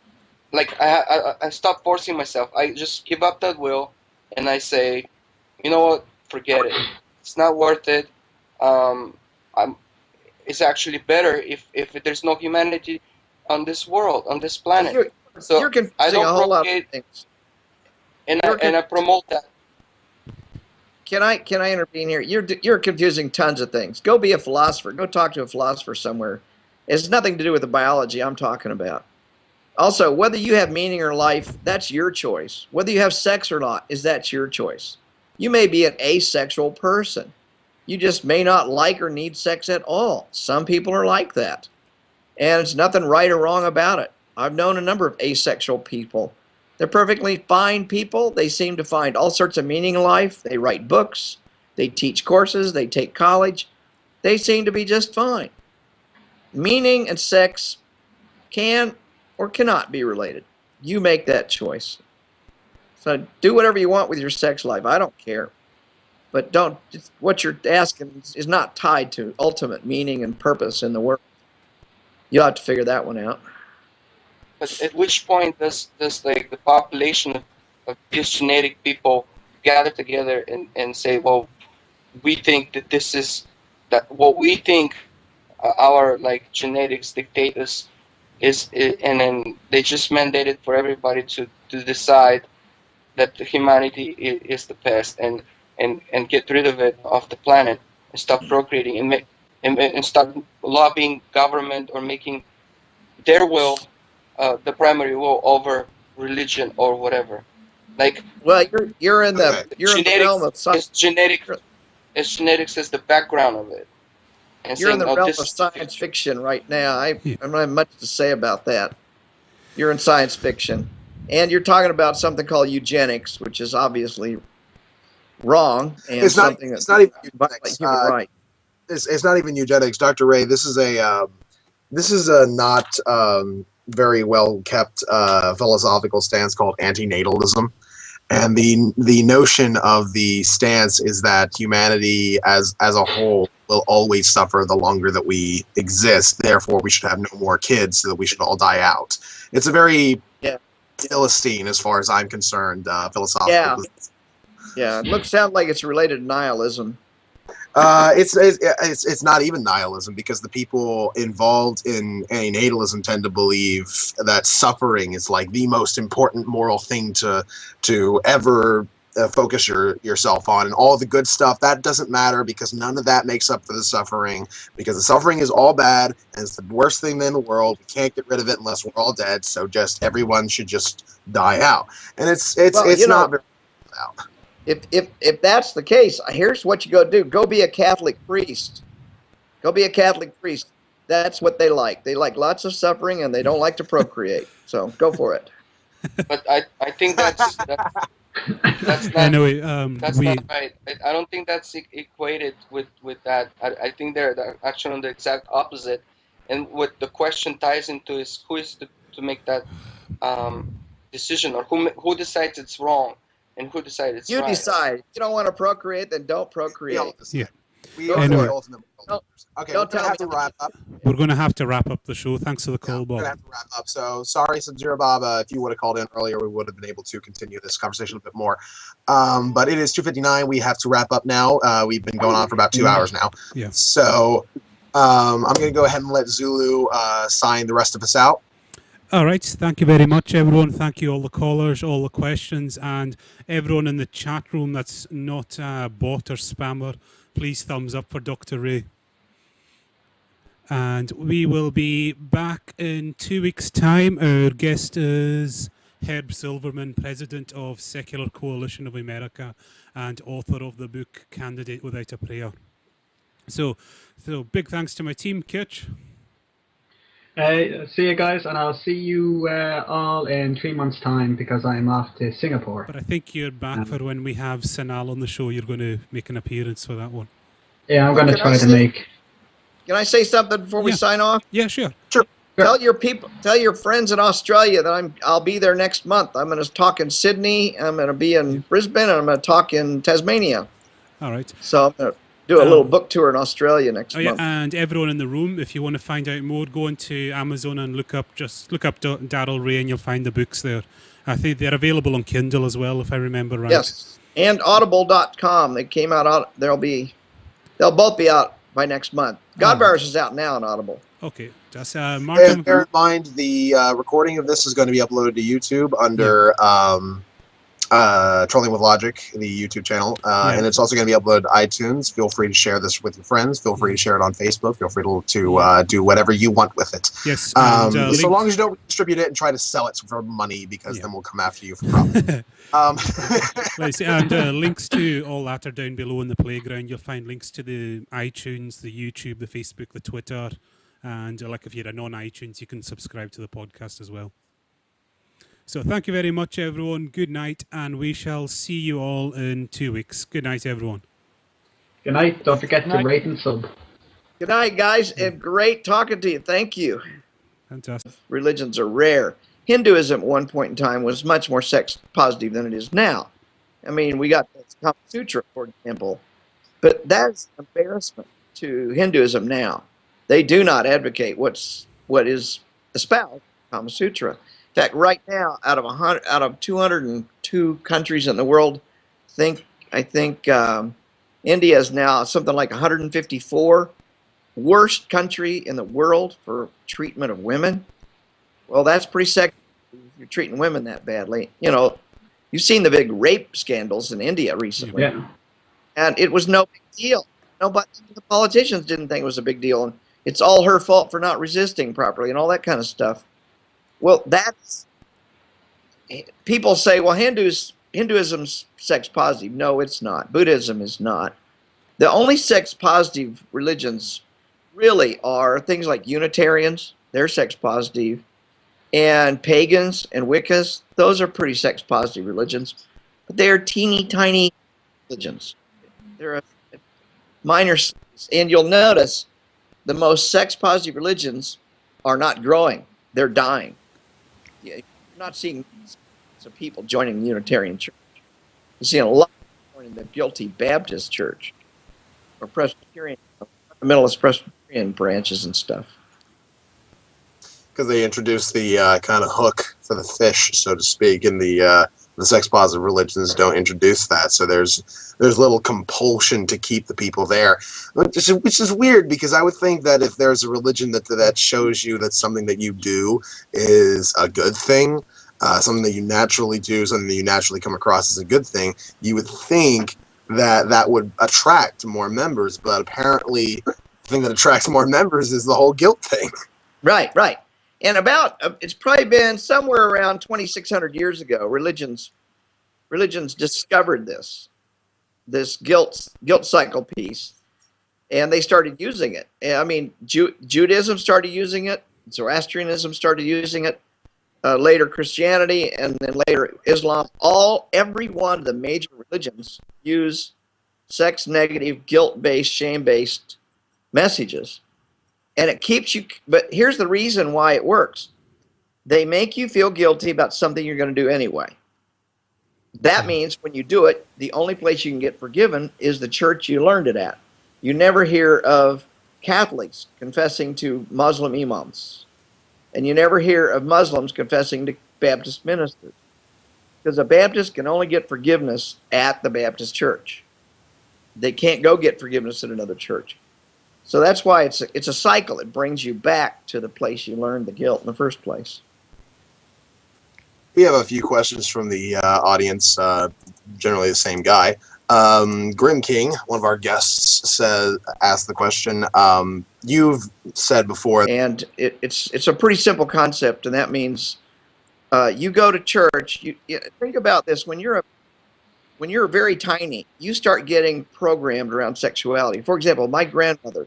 like, I stop forcing myself. I just give up that will, and I say, you know what, forget it. It's not worth it. It's actually better if there's no humanity on this world, on this planet. You're confusing I don't a whole lot of propagate, things. and I promote that. Can I intervene here? You're confusing tons of things. Go be a philosopher. Go talk to a philosopher somewhere. It has nothing to do with the biology I'm talking about. Also, whether you have meaning or life, that's your choice. Whether you have sex or not, that's your choice. You may be an asexual person. You just may not like or need sex at all. Some people are like that. And there's nothing right or wrong about it. I've known a number of asexual people. They're perfectly fine people. They seem to find all sorts of meaning in life. They write books. They teach courses. They take college. They seem to be just fine. Meaning and sex can or cannot be related. You make that choice. So do whatever you want with your sex life. I don't care. But don't, what you're asking is not tied to ultimate meaning and purpose in the world. You'll have to figure that one out. But at which point does like the population of these genetic people gather together and say, well, we think that this is that what we think our like genetics dictate us is, and then they just mandate it for everybody to decide that the humanity is the pest and get rid of it off the planet and stop procreating and start lobbying government or making their will the primary will over religion or whatever. Like, well, you're in the realm of science. Genetics is the background of it. And you're saying, in the realm of science fiction right now. I don't have much to say about that. You're in science fiction, and you're talking about something called eugenics, which is obviously wrong and it's not even eugenics. Human right. It's not even eugenics, Dr. Ray. This is a not very well kept philosophical stance called antinatalism. And the notion of the stance is that humanity as a whole will always suffer the longer that we exist. Therefore, we should have no more kids so that we should all die out. It's a very Philistine, as far as I'm concerned, philosophical. Yeah. It sounds like it's related to nihilism. It's not even nihilism, because the people involved in antinatalism tend to believe that suffering is like the most important moral thing to ever focus yourself on, and all the good stuff that doesn't matter because none of that makes up for the suffering, because the suffering is all bad and it's the worst thing in the world. We can't get rid of it unless we're all dead, so just everyone should just die out. And it's not very out. If that's the case, here's what you go do. Go be a Catholic priest. Go be a Catholic priest. That's what they like. They like lots of suffering, and they don't like to procreate. So go for it. But I think that's not, that's not right. I don't think that's equated with that. I think they're actually on the exact opposite. And what the question ties into is who is to make that decision, or who decides it's wrong. And who decides it's right? You decide. If you don't want to procreate, then don't procreate. Yeah. Anyway. Okay, don't tell me to wrap up. We're going to have to wrap up the show. Thanks for the call, Bob. We're going to have to wrap up. So sorry, Sub-Zero Bob. If you would have called in earlier, we would have been able to continue this conversation a bit more. But it is 2:59. We have to wrap up now. We've been going on for about 2 hours now. Yeah. So I'm going to go ahead and let Zulu sign the rest of us out. All right. Thank you very much, everyone. Thank you, all the callers, all the questions, and everyone in the chat room that's not bot or spammer. Please thumbs up for Dr. Ray. And we will be back in 2 weeks' time. Our guest is Herb Silverman, president of Secular Coalition of America and author of the book Candidate Without a Prayer. So big thanks to my team, Kitch. See you guys, and I'll see you all in 3 months' time, because I'm off to Singapore. But I think you're back for when we have Sanal on the show. You're going to make an appearance for that one. Yeah, I'm going to try to make. Can I say something before we sign off? Yeah, sure. Tell your friends in Australia that I'll be there next month. I'm going to talk in Sydney. I'm going to be in Brisbane, and I'm going to talk in Tasmania. All right. So I'm going to do a little book tour in Australia next month. And everyone in the room, if you want to find out more, go into Amazon and look up Darrel Ray, and you'll find the books there. I think they're available on Kindle as well, if I remember right. Yes. And Audible.com. They came out. They'll both be out by next month. Godvirus is out now on Audible. Okay, just And bear in mind, the recording of this is going to be uploaded to YouTube under Trolling with Logic, the YouTube channel, and it's also going to be uploaded to iTunes. Feel free to share this with your friends. Feel free to share it on Facebook. Feel free to do whatever you want with it. Yes, so long as you don't distribute it and try to sell it for money, because then we'll come after you for profit. And links to all that are down below in the playground. You'll find links to the iTunes, the YouTube, the Facebook, the Twitter, and like if you're a non-iTunes, you can subscribe to the podcast as well. So thank you very much, everyone. Good night, and we shall see you all in 2 weeks. Good night, everyone. Good night. Don't forget to rate and sub. Good night, guys, and great talking to you. Thank you. Fantastic. Religions are rare. Hinduism at one point in time was much more sex positive than it is now. I mean, we got the Kama Sutra, for example, but that's an embarrassment to Hinduism now. They do not advocate what is espoused Kama Sutra. In fact, right now, out of 202 countries in the world, I think India is now something like 154 worst country in the world for treatment of women. Well, that's pretty sexy if you're treating women that badly. You know, you've seen the big rape scandals in India recently, and it was no big deal. Nobody, the politicians didn't think it was a big deal, and it's all her fault for not resisting properly and all that kind of stuff. Well, people say, well, Hinduism's sex positive. No, it's not. Buddhism is not. The only sex positive religions really are things like Unitarians. They're sex positive. And pagans and Wiccas, those are pretty sex positive religions. But they are teeny tiny religions. They're a minor size. And you'll notice the most sex positive religions are not growing. They're dying. You're not seeing some people joining the Unitarian Church. You're seeing a lot joining the guilty Baptist Church or Presbyterian, fundamentalist Presbyterian branches and stuff. Because they introduce the kind of hook for the fish, so to speak, and the sex positive religions don't introduce that. So there's little compulsion to keep the people there, which is weird, because I would think that if there's a religion that shows you that something that you do is a good thing, something that you naturally do, something that you naturally come across as a good thing, you would think that would attract more members. But apparently, the thing that attracts more members is the whole guilt thing. Right. And it's probably been somewhere around 2,600 years ago, religions discovered this guilt cycle piece, and they started using it. I mean, Judaism started using it, Zoroastrianism started using it, later Christianity, and then later Islam. Every one of the major religions use sex negative, guilt-based, shame-based messages. And it keeps you, but here's the reason why it works. They make you feel guilty about something you're going to do anyway. That means when you do it, the only place you can get forgiven is the church you learned it at. You never hear of Catholics confessing to Muslim imams. And you never hear of Muslims confessing to Baptist ministers. Because a Baptist can only get forgiveness at the Baptist church. They can't go get forgiveness at another church. So that's why it's a cycle. It brings you back to the place you learned the guilt in the first place. We have a few questions from the audience, generally the same guy. Grim King, one of our guests, asked the question, you've said before. And it's a pretty simple concept, and that means you go to church. You think about this. When you're very tiny, you start getting programmed around sexuality. For example, my grandmother,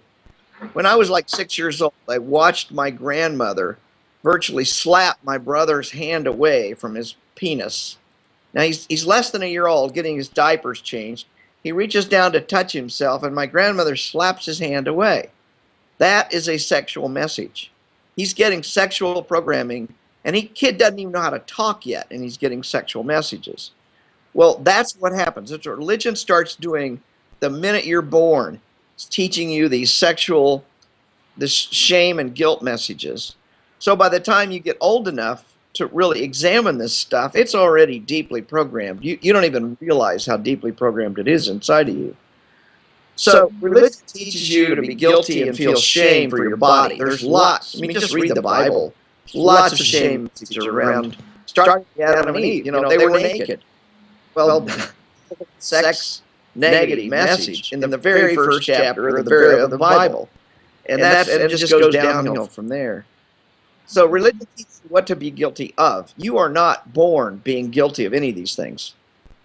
when I was like 6 years old, I watched my grandmother virtually slap my brother's hand away from his penis. Now, he's less than a year old, getting his diapers changed. He reaches down to touch himself, and my grandmother slaps his hand away. That is a sexual message. He's getting sexual programming, and kid doesn't even know how to talk yet, and he's getting sexual messages. Well, that's what happens. It's what religion starts doing the minute you're born. It's teaching you these shame and guilt messages. So by the time you get old enough, to really examine this stuff, it's already deeply programmed. You don't even realize how deeply programmed it is inside of you. So religion teaches you to be guilty and feel shame for your body. There's lots. I mean, just read the Bible. Lots of shame around. Starting with Adam and Eve. You know, they were naked. Well, sex negative message in the very first chapter of the Bible, and it just goes downhill from there. So religion teaches you what to be guilty of. You are not born being guilty of any of these things.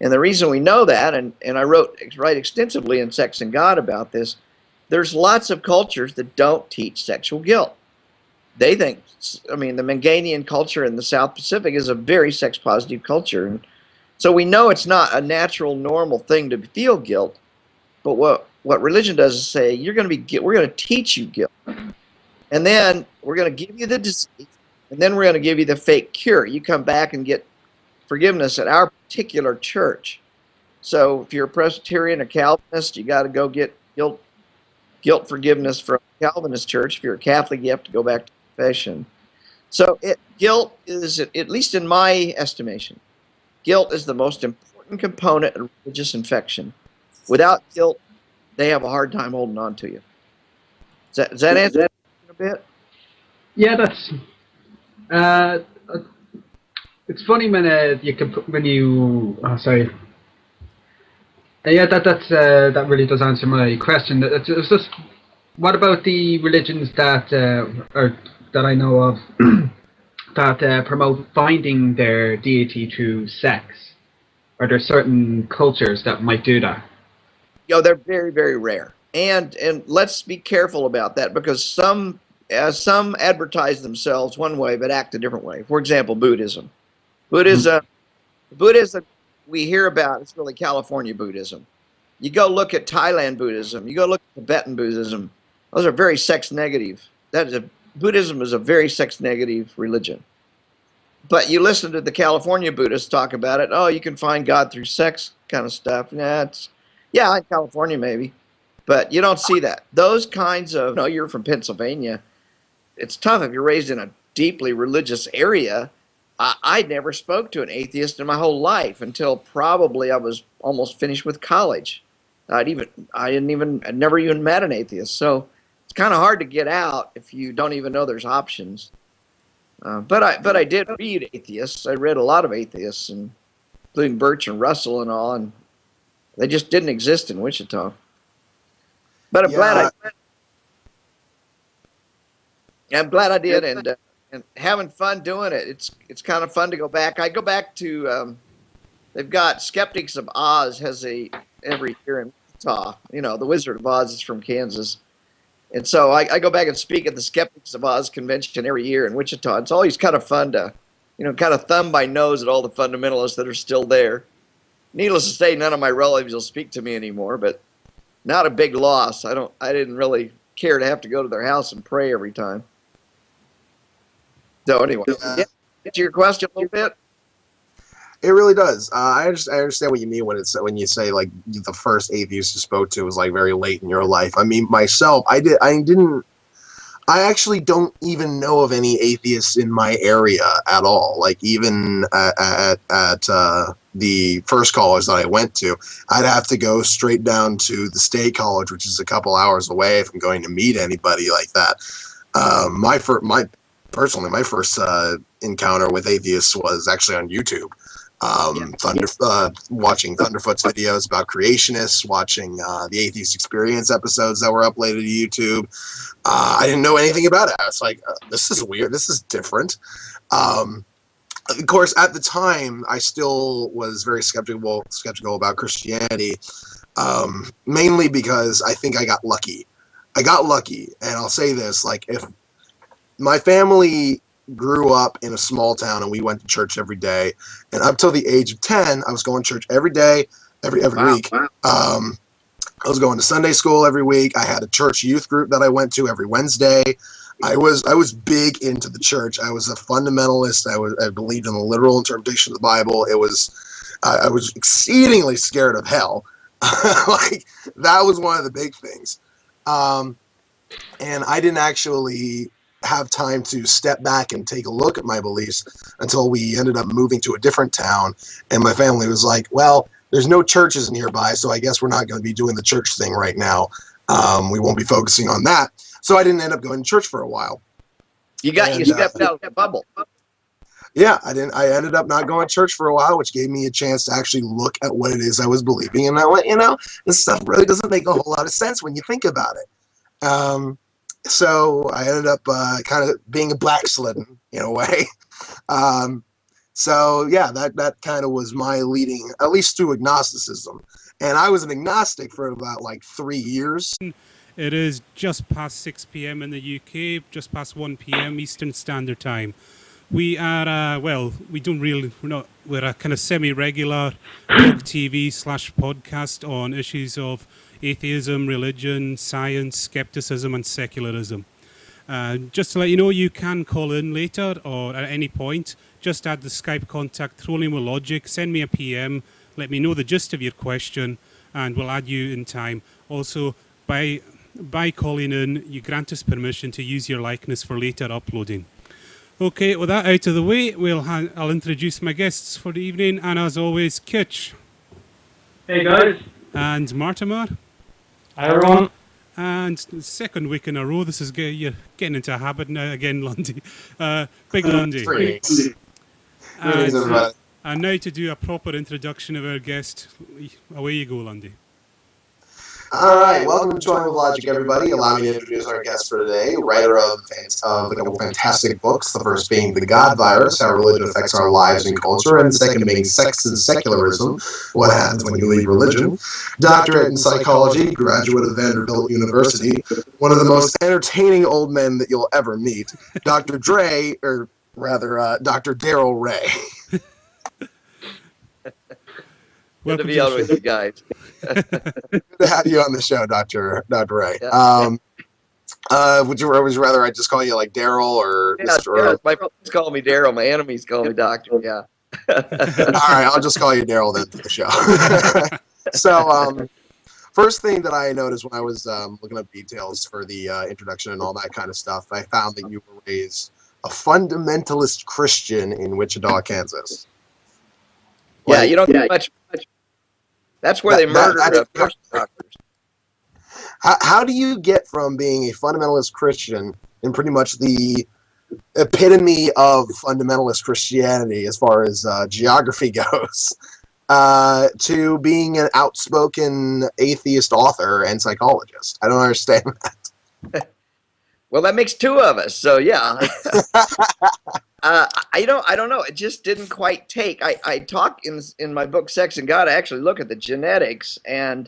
And the reason we know that, and I write extensively in Sex and God about this, there's lots of cultures that don't teach sexual guilt. They think, I mean, the Manganian culture in the South Pacific is a very sex-positive culture. And so we know it's not a natural, normal thing to feel guilt. But what religion does is say, we're going to teach you guilt. And then we're going to give you the disease, and then we're going to give you the fake cure. You come back and get forgiveness at our particular church. So if you're a Presbyterian or Calvinist, you got to go get guilt forgiveness from a Calvinist church. If you're a Catholic, you have to go back to confession. So guilt is, at least in my estimation, guilt is the most important component of religious infection. Without guilt, they have a hard time holding on to you. Does that answer that a bit? Yeah, that's. It's funny when sorry. Yeah, that really does answer my question. It's just, what about the religions that I know of that promote finding their deity through sex? Are there certain cultures that might do that? They're very, very rare, and let's be careful about that, because some advertise themselves one way but act a different way. For example, Buddhism. Buddhism we hear about, it's really California Buddhism. You go look at Thailand Buddhism, you go look at Tibetan Buddhism, those are very sex negative. Buddhism is a very sex negative religion. But you listen to the California Buddhists talk about it, you can find God through sex kind of stuff. Yeah, in California maybe, but you don't see that. Those kinds of, you're from Pennsylvania, it's tough if you're raised in a deeply religious area. I never spoke to an atheist in my whole life until probably I was almost finished with college. I'd never even met an atheist. So it's kind of hard to get out if you don't even know there's options. But I did read atheists. I read a lot of atheists, including Birch and Russell and all, and they just didn't exist in Wichita. But I'm glad I did, and having fun doing it. It's kind of fun to go back. I go back to they've got Skeptics of Oz every year in Wichita. The Wizard of Oz is from Kansas, and so I go back and speak at the Skeptics of Oz convention every year in Wichita. It's always kind of fun to kind of thumb my nose at all the fundamentalists that are still there. Needless to say, none of my relatives will speak to me anymore, but not a big loss. I didn't really care to have to go to their house and pray every time. So anyway, get to your question a little bit. It really does. I understand what you mean when you say like the first atheist you spoke to was like very late in your life. I mean, myself, I actually don't even know of any atheists in my area at all. Like even at the first college that I went to, I'd have to go straight down to the state college, which is a couple hours away, if I'm going to meet anybody like that. My first encounter with atheists was actually on YouTube. Watching Thunderfoot's videos about creationists, watching the Atheist Experience episodes that were uploaded to YouTube. I didn't know anything about it. I was like, this is weird. This is different. Of course, at the time, I still was very skeptical about Christianity, mainly because I think I got lucky. And I'll say this, like, if my family grew up in a small town and we went to church every day, and up till the age of 10 I was going to church every day, every week. I was going to Sunday school every week. I had a church youth group that I went to every Wednesday. I was big into the church. I was a fundamentalist. I believed in the literal interpretation of the Bible. I was exceedingly scared of hell. Like, that was one of the big things. And I didn't actually have time to step back and take a look at my beliefs until we ended up moving to a different town. And my family was like, well, there's no churches nearby, so I guess we're not going to be doing the church thing right now. We won't be focusing on that. So I didn't end up going to church for a while. You stepped out of that bubble. Yeah, I ended up not going to church for a while, which gave me a chance to actually look at what it is I was believing. And I went, this stuff really doesn't make a whole lot of sense when you think about it. So I ended up kind of being a backslidden in a way. So yeah, that kind of was my leading, at least through agnosticism. And I was an agnostic for about like 3 years. It is just past 6 p.m. in the UK, just past 1 p.m. Eastern Standard Time. We are, we're a kind of semi-regular blog TV/podcast on issues of atheism, religion, science, skepticism, and secularism. Just to let you know, you can call in later or at any point. Just add the Skype contact, throw in with logic, send me a PM, let me know the gist of your question, and we'll add you in time. Also, by calling in, you grant us permission to use your likeness for later uploading. Okay, with that out of the way, I'll introduce my guests for the evening, and as always, Kitch. Hey guys. And Mortimer. Hi everyone. And the second week in a row, you're getting into a habit now again, Lundy. Big Lundy. And now to do a proper introduction of our guest, away you go, Lundy. All right, welcome to Join with Logic, everybody. Allow me to introduce our guest for today, writer of a couple fantastic books, the first being The God Virus, How Religion Affects Our Lives and Culture, and the second being Sex and Secularism, What Happens When You Leave Religion. Doctorate in Psychology, graduate of Vanderbilt University, one of the most entertaining old men that you'll ever meet, Dr. Darrel Ray. Good to be on with you guys. Good to have you on the show, Dr. Ray. Yeah. Would you rather I just call you like Darrel or? Yeah, my friends call me Darrel. My enemies call me Doctor. Yeah. All right, I'll just call you Darrel then for the show. So, first thing that I noticed when I was looking up details for the introduction and all that kind of stuff, I found that you were raised a fundamentalist Christian in Wichita, Kansas. Yeah, you don't get much. That's where they murdered Christian doctors. How do you get from being a fundamentalist Christian in pretty much the epitome of fundamentalist Christianity as far as geography goes to being an outspoken atheist author and psychologist? I don't understand that. Well, that makes two of us, so yeah. I don't know. It just didn't quite take. I talk in my book Sex and God. I actually look at the genetics, and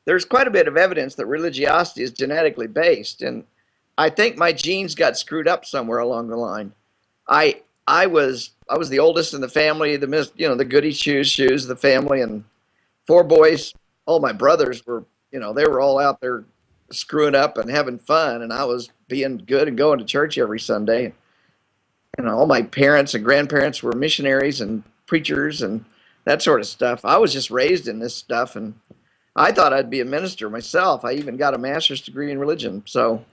there's quite a bit of evidence that religiosity is genetically based, and I think my genes got screwed up somewhere along the line. I was the oldest in the family, the goody shoes of the family, and 4 boys. All my brothers were, they were all out there screwing up and having fun, and I was being good and going to church every Sunday. All my parents and grandparents were missionaries and preachers and that sort of stuff. I was just raised in this stuff, and I thought I'd be a minister myself. I even got a master's degree in religion. So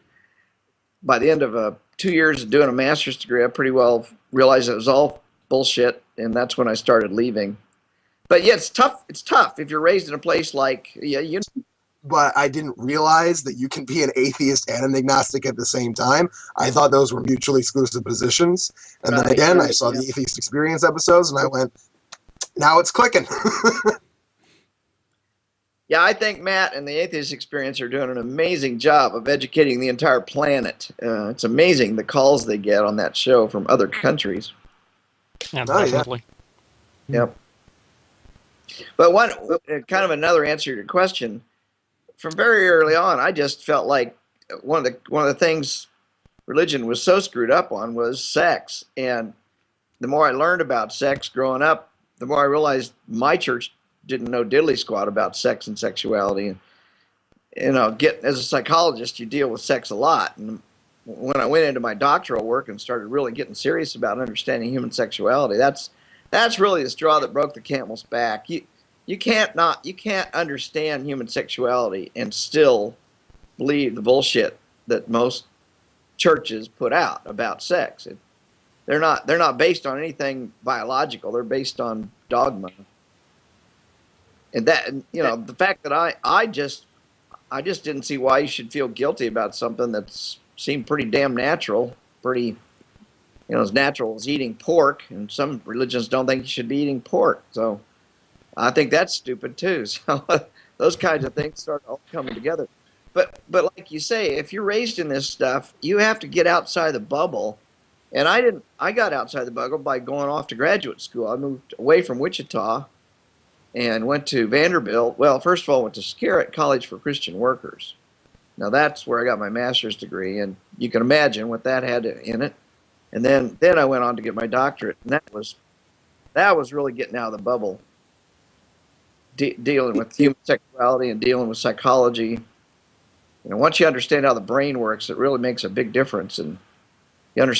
by the end of 2 years of doing a master's degree, I pretty well realized it was all bullshit, and that's when I started leaving. But yeah, it's tough. It's tough if you're raised in a place like, But I didn't realize that you can be an atheist and an agnostic at the same time. I thought those were mutually exclusive positions. And then again, I saw the Atheist Experience episodes, and I went, now it's clicking. Yeah, I think Matt and the Atheist Experience are doing an amazing job of educating the entire planet. It's amazing the calls they get on that show from other countries. Yeah, definitely. Yep. But one kind of another answer to your question. From very early on, I just felt like one of the things religion was so screwed up on was sex. And the more I learned about sex growing up, the more I realized my church didn't know diddly squat about sex and sexuality. And, as a psychologist, you deal with sex a lot. And when I went into my doctoral work and started really getting serious about understanding human sexuality, that's really the straw that broke the camel's back. You can't understand human sexuality and still believe the bullshit that most churches put out about sex. They're not based on anything biological. They're based on dogma. And that, you know, the fact that I just didn't see why you should feel guilty about something that seemed pretty damn natural, pretty, you know, as natural as eating pork. And some religions don't think you should be eating pork. So I think that's stupid too. So those kinds of things start all coming together. But like you say, if you're raised in this stuff, you have to get outside the bubble. And I got outside the bubble by going off to graduate school. I moved away from Wichita and went to Vanderbilt. Well, first of all, went to Scarrett College for Christian Workers. Now that's where I got my master's degree, and you can imagine what that had in it. And then I went on to get my doctorate, and that was really getting out of the bubble, dealing with human sexuality and dealing with psychology. You know, once you understand how the brain works, it really makes a big difference, and you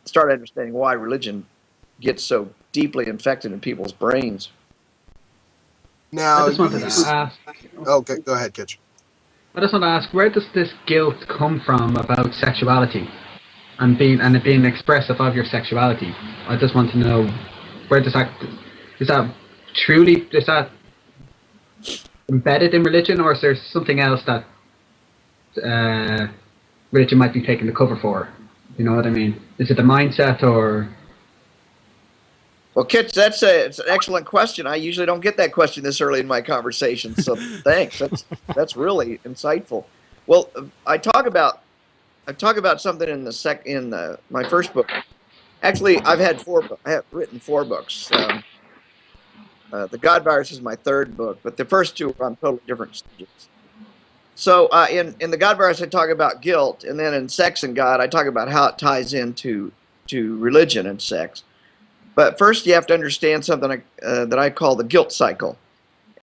start understanding why religion gets so deeply infected in people's brains. Now, I just wanted to ask. Okay, go ahead, Kitch. I just want to ask, where does this guilt come from about sexuality and being expressive of your sexuality? I just want to know, where does that, is that embedded in religion, or is there something else that religion might be taking the cover for? You know what I mean? Is it the mindset, or? Well, Kitch, it's an excellent question. I usually don't get that question this early in my conversation, so thanks. That's really insightful. Well, I talk about something in my first book. Actually, I have written 4 books. The God Virus is my 3rd book, but the first 2 are on totally different subjects. So in the God Virus, I talk about guilt, and then in Sex and God, I talk about how it ties into religion and sex. But first, you have to understand something that I call the guilt cycle.